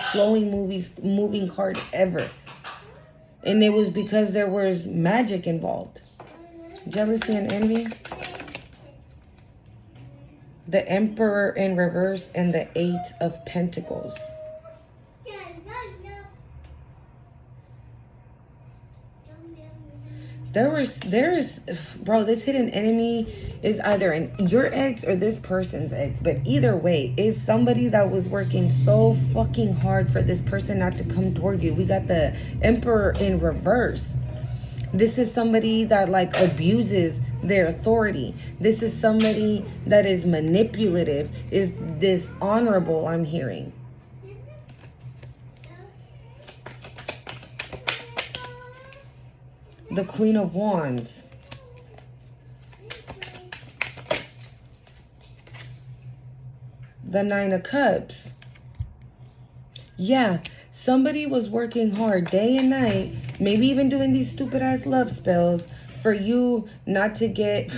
S1: moving card ever. And it was because there was magic involved. Jealousy and envy. The Emperor in reverse and the Eight of Pentacles. Bro, this hidden enemy is either your ex or this person's ex. But either way, it's somebody that was working so fucking hard for this person not to come toward you. We got the Emperor in reverse. This is somebody that like abuses their authority. This is somebody that is manipulative, is dishonorable, I'm hearing. The Queen of Wands. The Nine of Cups. Yeah, somebody was working hard day and night, maybe even doing these stupid ass love spells for you not to get,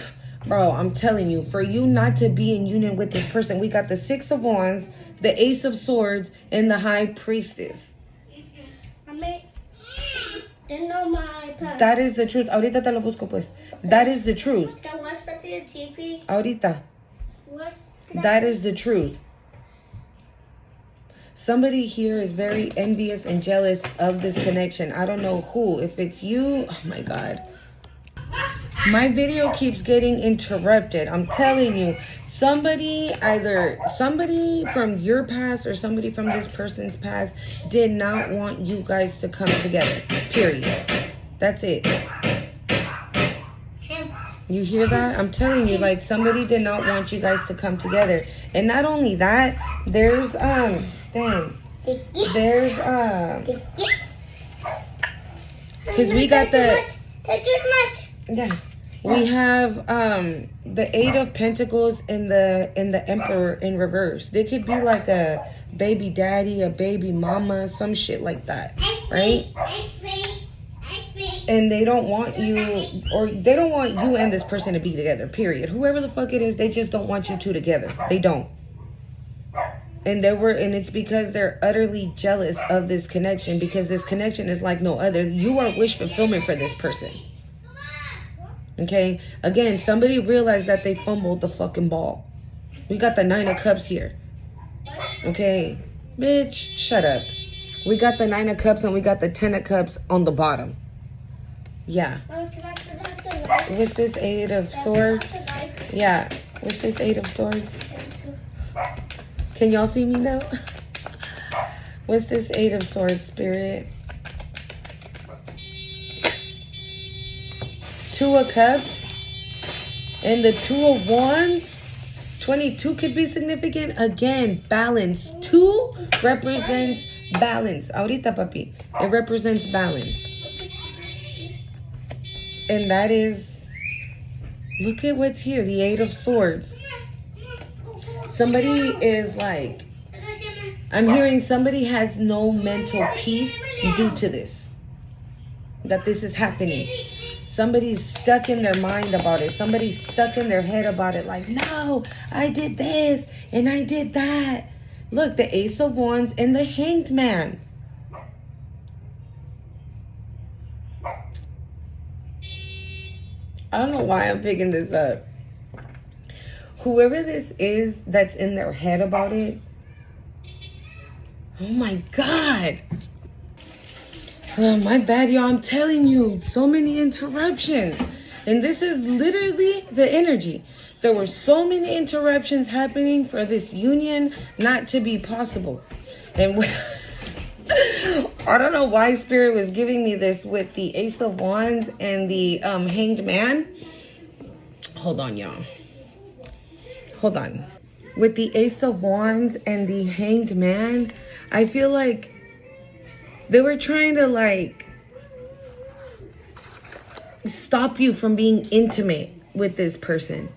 S1: bro, I'm telling you, for you not to be in union with this person. We got the Six of Wands, the Ace of Swords, and the High Priestess. That is the truth. Ahorita te lo busco, pues. That is the truth. Ahorita. That is the truth. Somebody here is very envious and jealous of this connection. I don't know who. If it's you, oh my God. My video keeps getting interrupted. I'm telling you. Either somebody from your past or somebody from this person's past did not want you guys to come together. Period. That's it. You hear that? I'm telling you, like, somebody did not want you guys to come together. And not only that, there's because we got we have the Eight of Pentacles and the Emperor in reverse. They could be like a baby daddy, a baby mama, some shit like that, right? And they don't want you, or they don't want you and this person to be together, period. Whoever the fuck it is, they just don't want you two together. They don't. And it's because they're utterly jealous of this connection, because this connection is like no other. You are wish fulfillment for this person. Okay? Again, somebody realized that they fumbled the fucking ball. We got the Nine of Cups here. Okay? Bitch, shut up. We got the Nine of Cups and we got the Ten of Cups on the bottom. Yeah. With this Eight of Swords. Yeah. With this Eight of Swords. Can y'all see me now? What's this Eight of Swords, Spirit? Two of Cups. And the Two of Wands. 22 could be significant. Again, balance. 2 represents balance. Ahorita, papi. It represents balance. And that is, look at what's here. The Eight of Swords. Somebody is like, I'm hearing somebody has no mental peace due to this. That this is happening. Somebody's stuck in their mind about it. Somebody's stuck in their head about it. Like, no, I did this and I did that. Look, the Ace of Wands and the Hanged Man. I don't know why I'm picking this up. Whoever this is that's in their head about it. Oh my God. Oh, my bad, y'all. I'm telling you, so many interruptions. And this is literally the energy. There were so many interruptions happening for this union not to be possible. And what, I don't know why Spirit was giving me this with the Ace of Wands and the Hanged Man. Hold on, y'all. Hold on. With the Ace of Wands and the Hanged Man, I feel like they were trying to like stop you from being intimate with this person.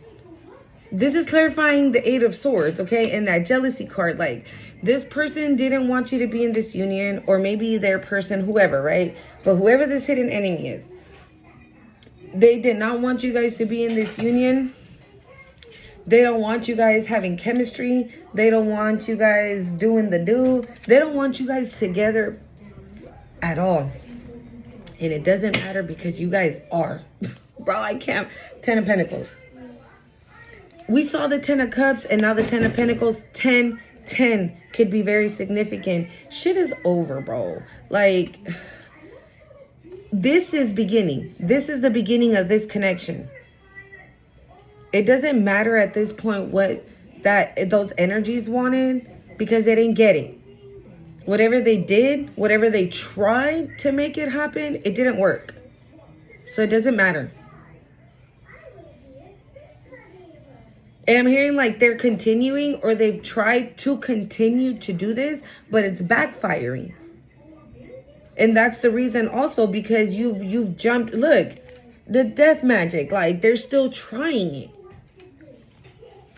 S1: This is clarifying the Eight of Swords, okay? And that jealousy card, like this person didn't want you to be in this union, or maybe their person, whoever, right? But whoever this hidden enemy is, they did not want you guys to be in this union. They don't want you guys having chemistry. They don't want you guys doing the do. They don't want you guys together at all. And it doesn't matter because you guys are. Bro, I can't. 10 of Pentacles. We saw the 10 of Cups and now the 10 of Pentacles. 10 could be very significant. Shit is over, bro. Like, this is beginning. This is the beginning of this connection. It doesn't matter at this point what those energies wanted, because they didn't get it. Whatever they did, whatever they tried to make it happen, it didn't work. So it doesn't matter. And I'm hearing like they're continuing, or they've tried to continue to do this, but it's backfiring. And that's the reason also, because you've jumped. Look, the death magic, like they're still trying it.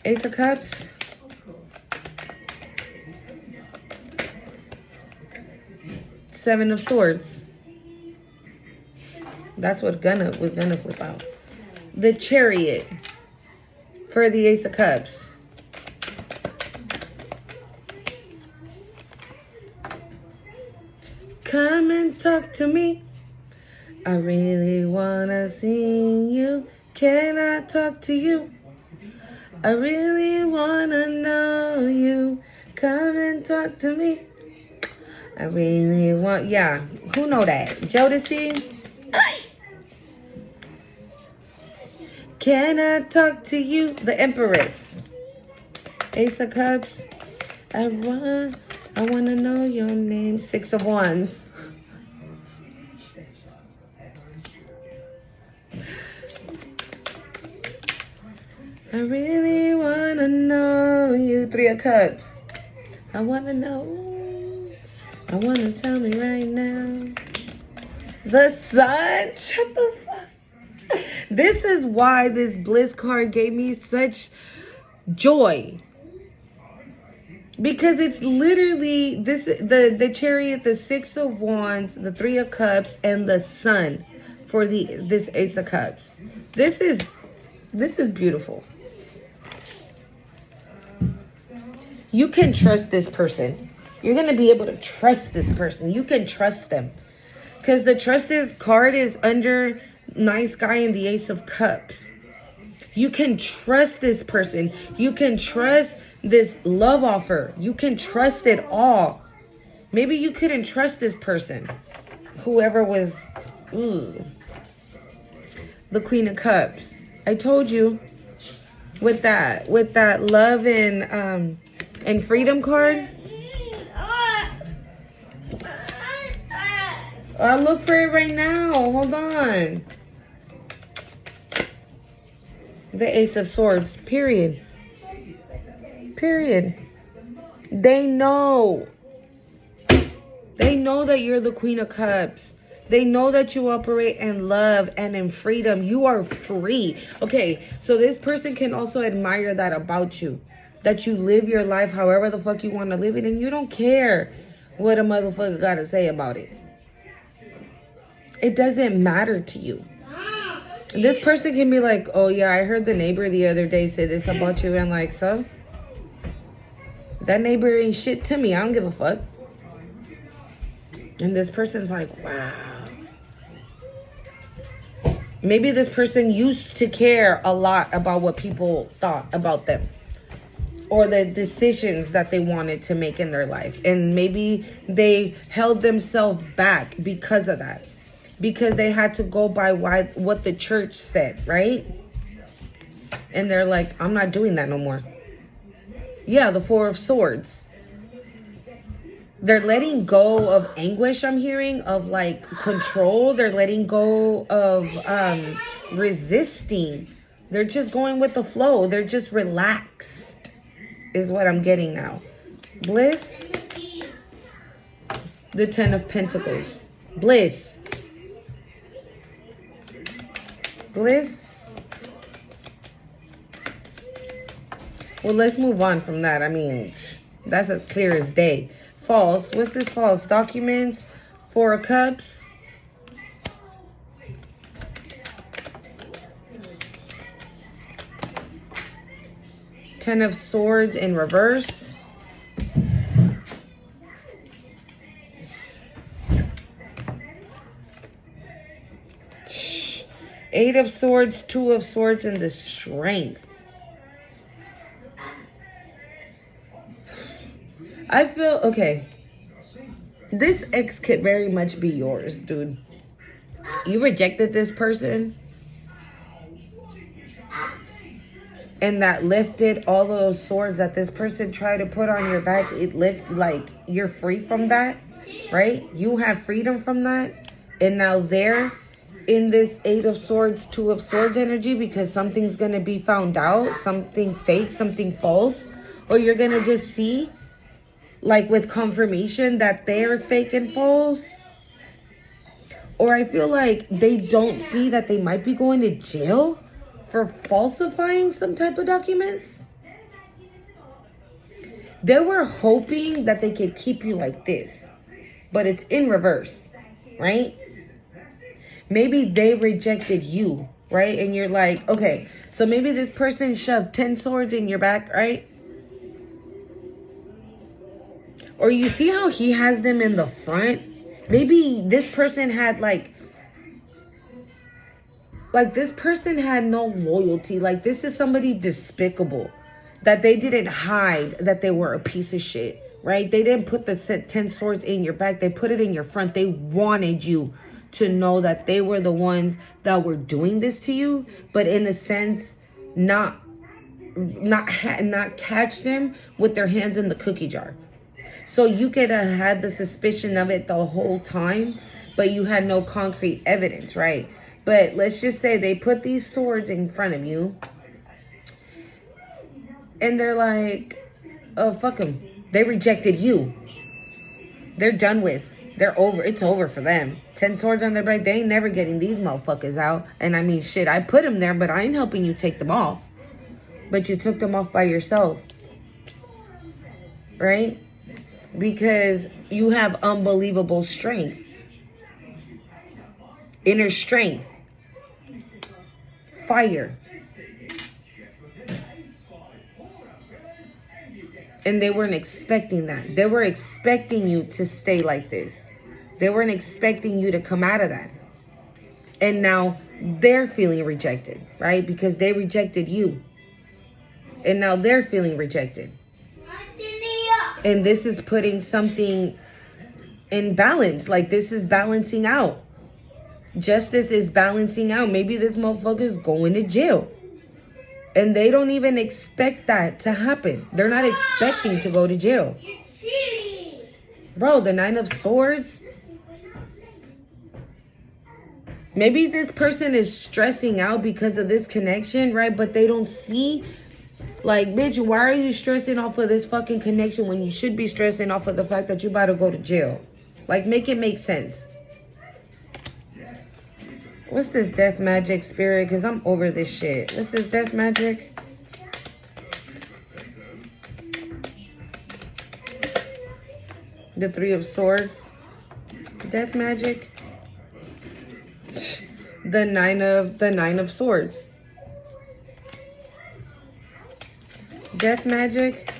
S1: Ace of Cups. Seven of Swords. That's what was gonna flip out. The Chariot for the Ace of Cups. Come and talk to me. I really wanna see you. Can I talk to you? I really wanna know you. Come and talk to me. I really want, yeah. Who know that? Jodeci? Can I talk to you? The Empress. Ace of Cups. I wanna know your name. Six of Wands. I really wanna know you. Three of Cups. I wanna know. I wanna tell me right now. The Sun. Shut the fuck. This is why this Bliss card gave me such joy. Because it's literally this, the Chariot, the Six of Wands, the Three of Cups, and the Sun for this Ace of Cups. This is beautiful. You can trust this person. You're going to be able to trust this person. You can trust them. Because the trusted card is under Nice Guy and the Ace of Cups. You can trust this person. You can trust this love offer. You can trust it all. Maybe you couldn't trust this person. Whoever was... The Queen of Cups. I told you. With that love and freedom card. I'll look for it right now. Hold on. The Ace of Swords. Period. Period. They know. They know that you're the Queen of Cups. They know that you operate in love and in freedom. You are free. Okay, so this person can also admire that about you. That you live your life however the fuck you want to live it. And you don't care what a motherfucker got to say about it. It doesn't matter to you. This person can be like, oh yeah, I heard the neighbor the other day say this about you. And like, so? That neighbor ain't shit to me. I don't give a fuck. And this person's like, wow. Maybe this person used to care a lot about what people thought about them. Or the decisions that they wanted to make in their life. And maybe they held themselves back because of that. Because they had to go by what the church said, right? And they're like, I'm not doing that no more. Yeah, the Four of Swords. They're letting go of anguish, I'm hearing, of like control. They're letting go of resisting. They're just going with the flow. They're just relaxed, is what I'm getting now. Bliss. The Ten of Pentacles. Bliss. Bliss. Well, let's move on from that. I mean, that's as clear as day. False. What's this false? Documents. Four of Cups. Ten of Swords in reverse. Eight of Swords, Two of Swords, and the Strength. I feel, okay, this ex could very much be yours, dude. You rejected this person. And that lifted all those swords that this person tried to put on your back. It lifted, like, you're free from that, right? You have freedom from that. And now they're in this Eight of Swords, Two of Swords energy because something's going to be found out. Something fake, something false. Or you're going to just see, like, with confirmation that they're fake and false. Or I feel like they don't see that they might be going to jail for falsifying some type of documents. They were hoping that they could keep you like this, but it's in reverse, right? Maybe they rejected you, right? And you're like, okay, so maybe this person shoved 10 swords in your back, right? Or you see how he has them in the front? Maybe this person had like this person had no loyalty. Like, this is somebody despicable. That they didn't hide that they were a piece of shit, right? They didn't put the 10 swords in your back. They put it in your front. They wanted you to know that they were the ones that were doing this to you. But in a sense, not catch them with their hands in the cookie jar. So you could have had the suspicion of it the whole time, but you had no concrete evidence, right? But let's just say they put these swords in front of you. And they're like, oh, fuck them. They rejected you. They're done with. They're over. It's over for them. 10 swords on their back. They ain't never getting these motherfuckers out. And I mean, shit, I put them there, but I ain't helping you take them off. But you took them off by yourself. Right? Because you have unbelievable strength. Inner strength. Fire. And they weren't expecting that. They were expecting you to stay like this. They weren't expecting you to come out of that. And now they're feeling rejected, right? Because they rejected you. And now they're feeling rejected. And this is putting something in balance. Like, this is balancing out. Justice is balancing out. Maybe this motherfucker is going to jail. And they don't even expect that to happen. They're not expecting to go to jail. Bro, the Nine of Swords. Maybe this person is stressing out because of this connection, right? But they don't see, like, bitch, why are you stressing off of this fucking connection when you should be stressing off of the fact that you about to go to jail? Like, make it make sense. What's this death magic spirit? Because I'm over this shit. What's this death magic? The Three of Swords. Death magic. The nine of Swords. Death magic.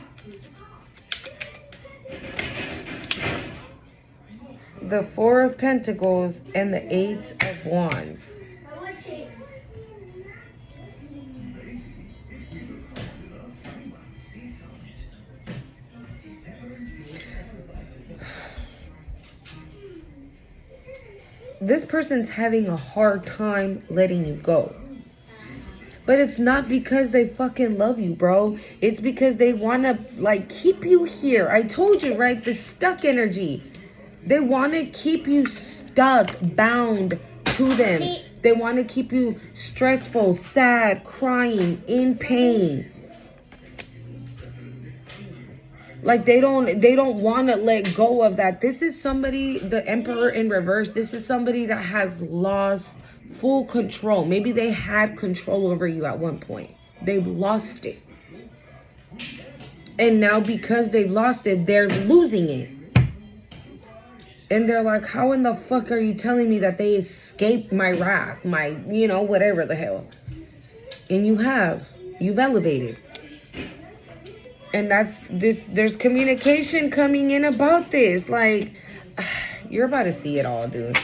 S1: The Four of Pentacles and the Eight of Wands. This person's having a hard time letting you go. But it's not because they fucking love you, bro. It's because they want to, like, keep you here. I told you, right? The stuck energy. They want to keep you stuck, bound to them. They want to keep you stressful, sad, crying, in pain. Like, they don't want to let go of that. This is somebody, the Emperor in reverse. This is somebody that has lost full control. Maybe they had control over you at one point. They've lost it. And now because they've lost it, they're losing it. And they're like, how in the fuck are you telling me that they escaped my wrath? My, you know, whatever the hell. And you have. You've elevated. And that's this, there's communication coming in about this. Like, you're about to see it all, dude.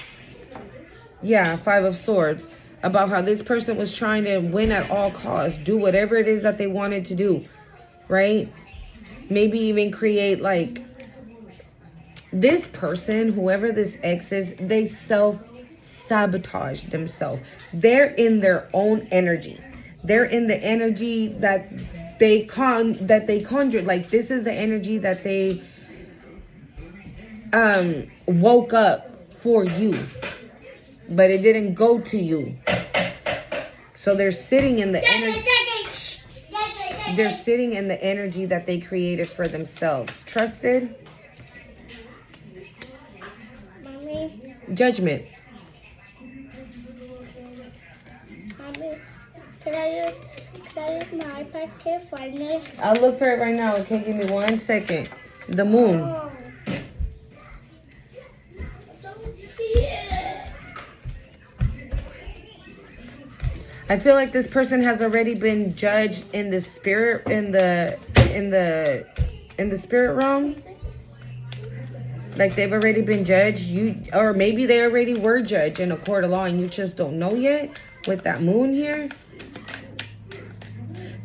S1: Yeah, Five of Swords. About how this person was trying to win at all costs. Do whatever it is that they wanted to do. Right? Maybe even create, like, this person, whoever this ex is, they self-sabotage themselves. They're in their own energy. They're in the energy that they conjured. Like, this is the energy that they woke up for you, but it didn't go to you. So they're sitting in the energy. They're sitting in the energy that they created for themselves. Trusted.
S2: Mommy.
S1: Judgment.
S2: Mommy. Can I use my iPad to find it?
S1: I'll look for it right now. Okay, give me 1 second. The moon.
S2: Oh. I don't see it.
S1: I feel like this person has already been judged in the spirit, in the spirit realm. Like, they've already been judged. Or maybe they already were judged in a court of law and you just don't know yet with that moon here.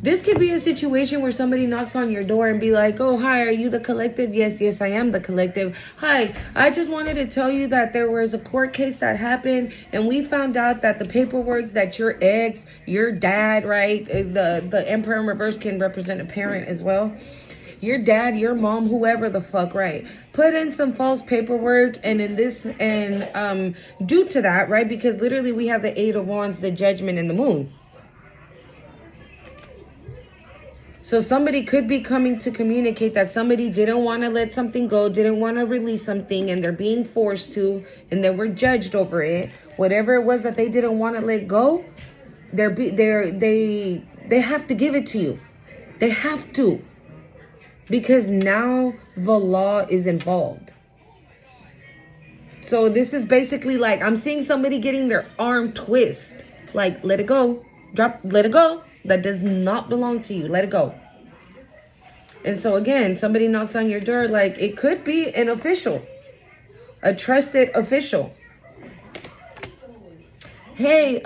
S1: This could be a situation where somebody knocks on your door and be like, oh, hi, are you the collective? Yes, I am the collective. Hi, I just wanted to tell you that there was a court case that happened and we found out that the paperwork that your ex, your dad, right? The Emperor in reverse can represent a parent as well. Your dad, your mom, whoever the fuck, right? Put in some false paperwork and due to that, right? Because literally we have the Eight of Wands, the Judgment, and the Moon. So somebody could be coming to communicate that somebody didn't want to let something go, didn't want to release something, and they're being forced to, and they were judged over it. Whatever it was that they didn't want to let go, they have to give it to you. They have to. Because now the law is involved. So this is basically like, I'm seeing somebody getting their arm twist. Like, let it go. Drop, let it go. That does not belong to you. Let it go. And so again, somebody knocks on your door. Like, it could be an official. A trusted official. Hey,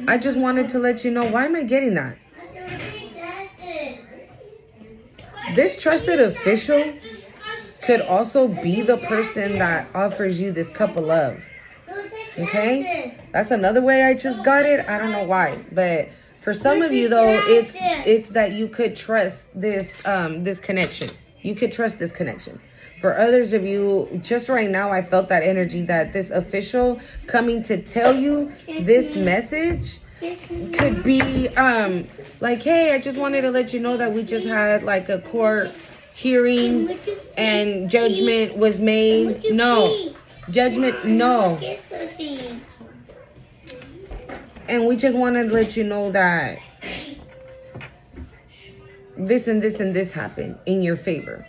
S1: I just wanted to let you know. Why am I getting that? This trusted official could also be the person that offers you this cup of love. Okay? That's another way I just got it. I don't know why. But for some of you, though, it's that you could trust this this connection. You could trust this connection. For others of you, just right now, I felt that energy that this official coming to tell you this message could be like, hey, I just wanted to let you know that we just had like a court hearing and judgment was made. No. Judgment, no. And we just wanted to let you know that this and this and this happened in your favor.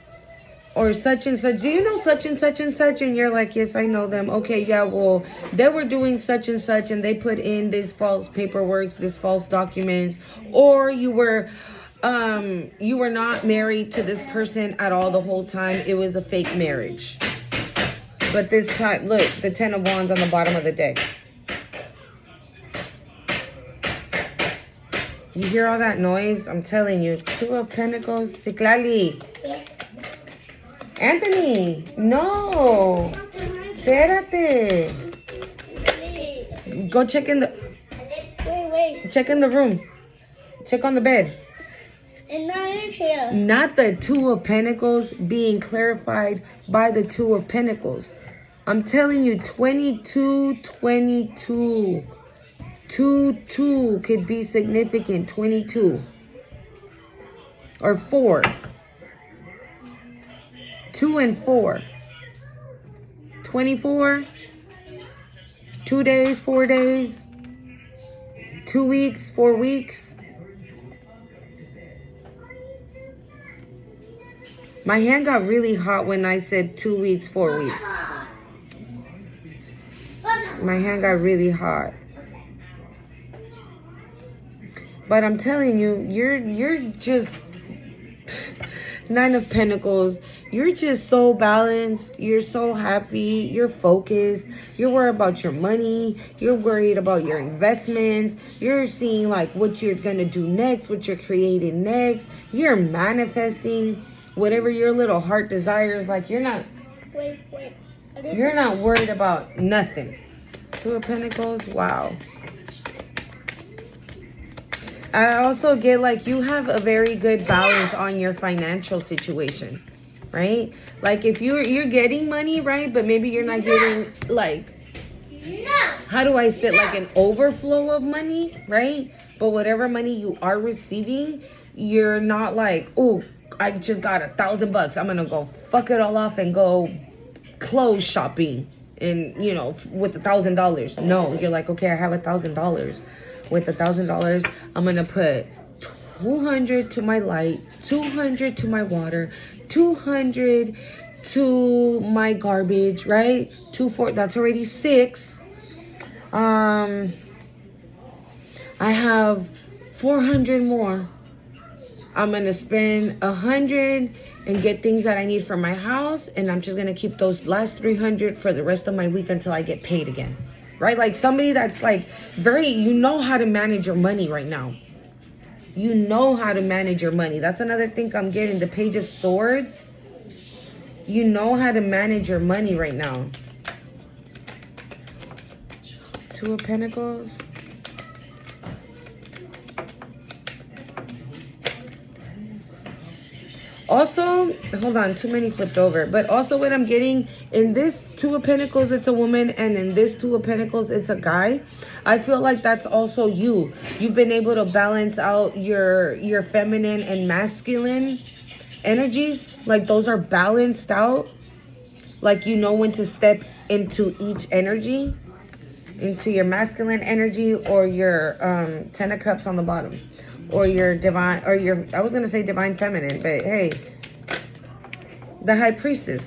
S1: Or such and such. Do you know such and such and such? And you're like, yes, I know them. Okay, yeah, well, they were doing such and such and they put in this false paperwork, this false documents. Or you were not married to this person at all the whole time. It was a fake marriage. But this time, look, the 10 of Wands on the bottom of the deck. You hear all that noise? I'm telling you. 2 of Pentacles. Citlali. Anthony. No. Espérate. Go check in the...
S2: Wait.
S1: Check in the room. Check on the bed.
S2: And not in here.
S1: Not the 2 of Pentacles being clarified by the 2 of Pentacles. I'm telling you, 22. 2 could be significant. 22. Or 4. 2 and 4. 24. 2 days, 4 days. 2 weeks, 4 weeks. My hand got really hot when I said 2 weeks, 4 weeks. My hand got really hot. But I'm telling you, you're just 9 of Pentacles. You're just so balanced. You're so happy. You're focused. You're worried about your money. You're worried about your investments. You're seeing like what you're going to do next, what you're creating next. You're manifesting whatever your little heart desires. Like you're not worried about nothing. 2 of Pentacles. Wow. I also get like you have a very good balance on your financial situation, right? Like if you're getting money, right? But maybe you're not getting like, how do I say, like an overflow of money, right? But whatever money you are receiving, you're not like, oh, I just got $1,000. I'm gonna go fuck it all off and go clothes shopping, and you know, with $1,000. No, you're like, okay, I have $1,000. With $1,000, I'm gonna put 200 to my light, 200 to my water, 200 to my garbage, right? 4, that's already 6. I have 400 more. I'm gonna spend 100 and get things that I need for my house, and I'm just gonna keep those last 300 for the rest of my week until I get paid again. Right? Like somebody that's like you know how to manage your money right now. You know how to manage your money. That's another thing I'm getting. The Page of Swords. You know how to manage your money right now. 2 of Pentacles. Also, hold on, too many flipped over. But also what I'm getting, in this 2 of Pentacles, it's a woman. And in this 2 of Pentacles, it's a guy. I feel like that's also you. You've been able to balance out your feminine and masculine energies. Like those are balanced out. Like you know when to step into each energy. Into your masculine energy or your 10 of Cups on the bottom. Or your divine, or your, I was going to say divine feminine, but hey, the High Priestess.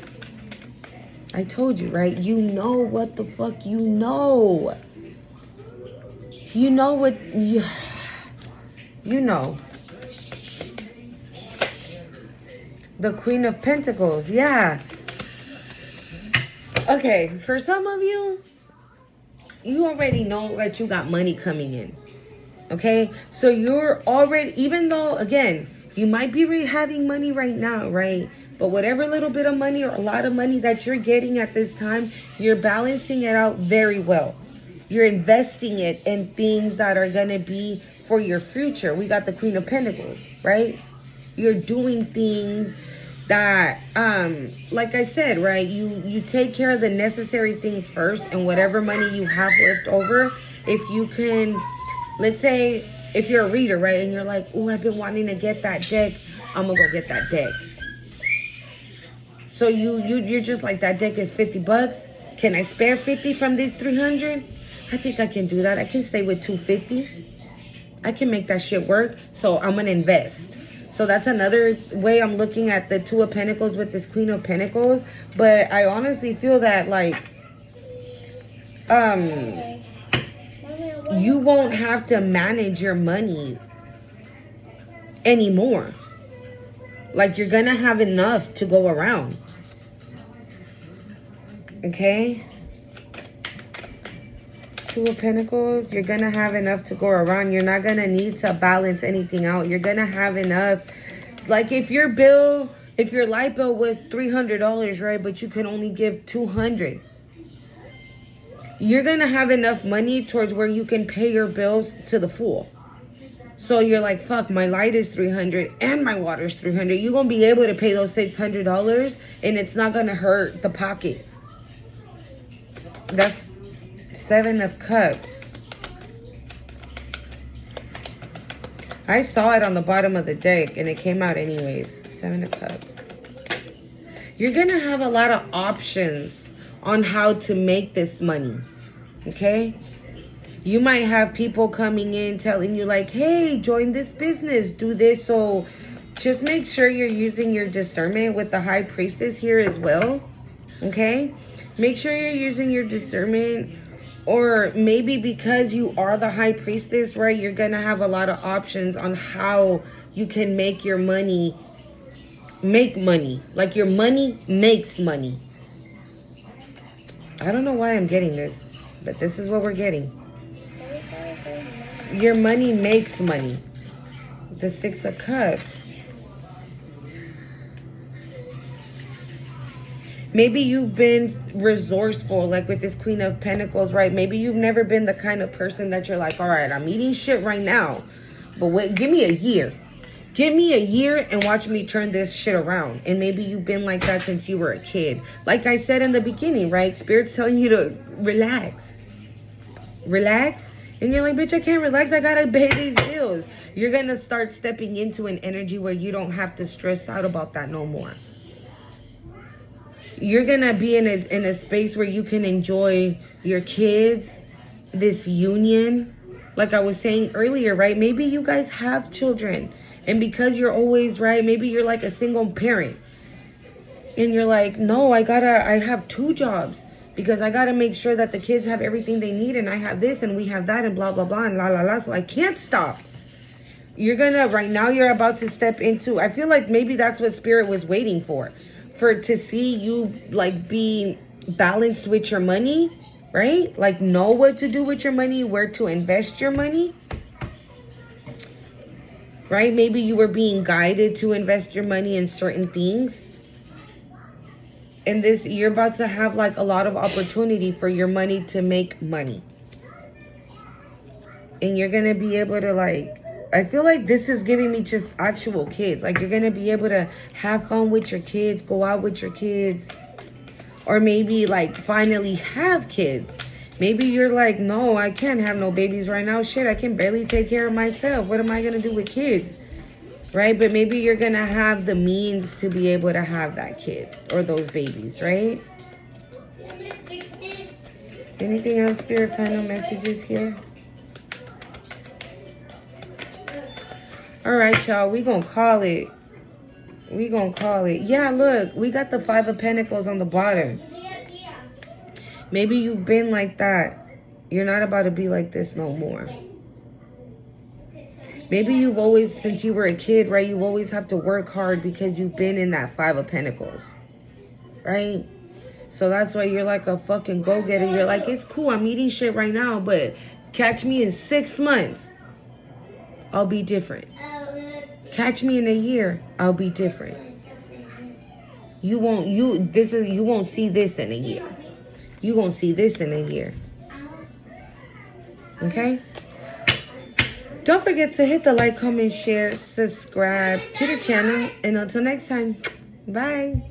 S1: I told you, right? You know what the fuck you know. You know what, you know. The Queen of Pentacles, yeah. Okay, for some of you, you already know that you got money coming in. Okay, so you're already, even though, again, you might be having money right now, right? But whatever little bit of money or a lot of money that you're getting at this time, you're balancing it out very well. You're investing it in things that are going to be for your future. We got the Queen of Pentacles, right? You're doing things that like I said, right, you take care of the necessary things first, and whatever money you have left over, if you can, let's say if you're a reader, right, and you're like, oh, I've been wanting to get that deck, I'm gonna go get that deck. So you're just like, that deck is $50. Can I spare 50 from these 300? I think I can do that. I can stay with 250. I can make that shit work. So I'm gonna invest. So that's another way I'm looking at the Two of Pentacles with this Queen of Pentacles. But I honestly feel that, like, you won't have to manage your money anymore. Like, you're gonna have enough to go around. Okay? Two of Pentacles, you're gonna have enough to go around. You're not gonna need to balance anything out. You're gonna have enough. Like, if your light bill was $300, right, but you can only give $200, you're gonna have enough money towards where you can pay your bills to the full. So you're like, fuck, my light is $300 and my water is $300. You're gonna be able to pay those $600, and it's not gonna hurt the pocket. That's Seven of Cups. I saw it on the bottom of the deck and it came out anyways. Seven of Cups. You're gonna have a lot of options on how to make this money. Okay? You might have people coming in telling you like, hey, join this business, do this. So just make sure you're using your discernment with the High Priestess here as well. Okay? Make sure you're using your discernment. Or maybe because you are the High Priestess, right, you're going to have a lot of options on how you can make your money make money. Like, your money makes money. I don't know why I'm getting this, but this is what we're getting. Your money makes money. The Six of Cups. Maybe you've been resourceful, like with this Queen of Pentacles, right? Maybe you've never been the kind of person that you're like, all right, I'm eating shit right now, but wait, give me a year. Give me a year and watch me turn this shit around. And maybe you've been like that since you were a kid. Like I said in the beginning, right? Spirit's telling you to relax. Relax. And you're like, bitch, I can't relax. I gotta pay these bills. You're gonna start stepping into an energy where you don't have to stress out about that no more. You're gonna be in a space where you can enjoy your kids, this union. Like I was saying earlier, right? Maybe you guys have children, and because you're always, right, maybe you're like a single parent, and you're like, no, I have two jobs because I gotta make sure that the kids have everything they need, and I have this and we have that and blah blah blah and la la la, so I can't stop. You're gonna, right now, you're about to step into, I feel like maybe that's what Spirit was waiting for to see you like be balanced with your money, right? Like, know what to do with your money, where to invest your money, right? Maybe you were being guided to invest your money in certain things. And this, you're about to have like a lot of opportunity for your money to make money. And you're gonna be able to, like, I feel like this is giving me just actual kids. Like, you're going to be able to have fun with your kids, go out with your kids. Or maybe, like, finally have kids. Maybe you're like, no, I can't have no babies right now. Shit, I can barely take care of myself. What am I going to do with kids? Right? But maybe you're going to have the means to be able to have that kid or those babies, right? Anything else, Spirit? Final messages here? All right, y'all, we gonna call it. We gonna call it. Yeah, look, we got the Five of Pentacles on the bottom. Maybe you've been like that. You're not about to be like this no more. Maybe you've always, since you were a kid, right, you always have to work hard because you've been in that Five of Pentacles, right? So that's why you're like a fucking go-getter. You're like, it's cool, I'm eating shit right now, but catch me in 6 months. I'll be different. Catch me in a year, I'll be different. You won't see this in a year. You won't see this in a year. Okay? Don't forget to hit the like, comment, share, subscribe to the channel. And until next time, Bye.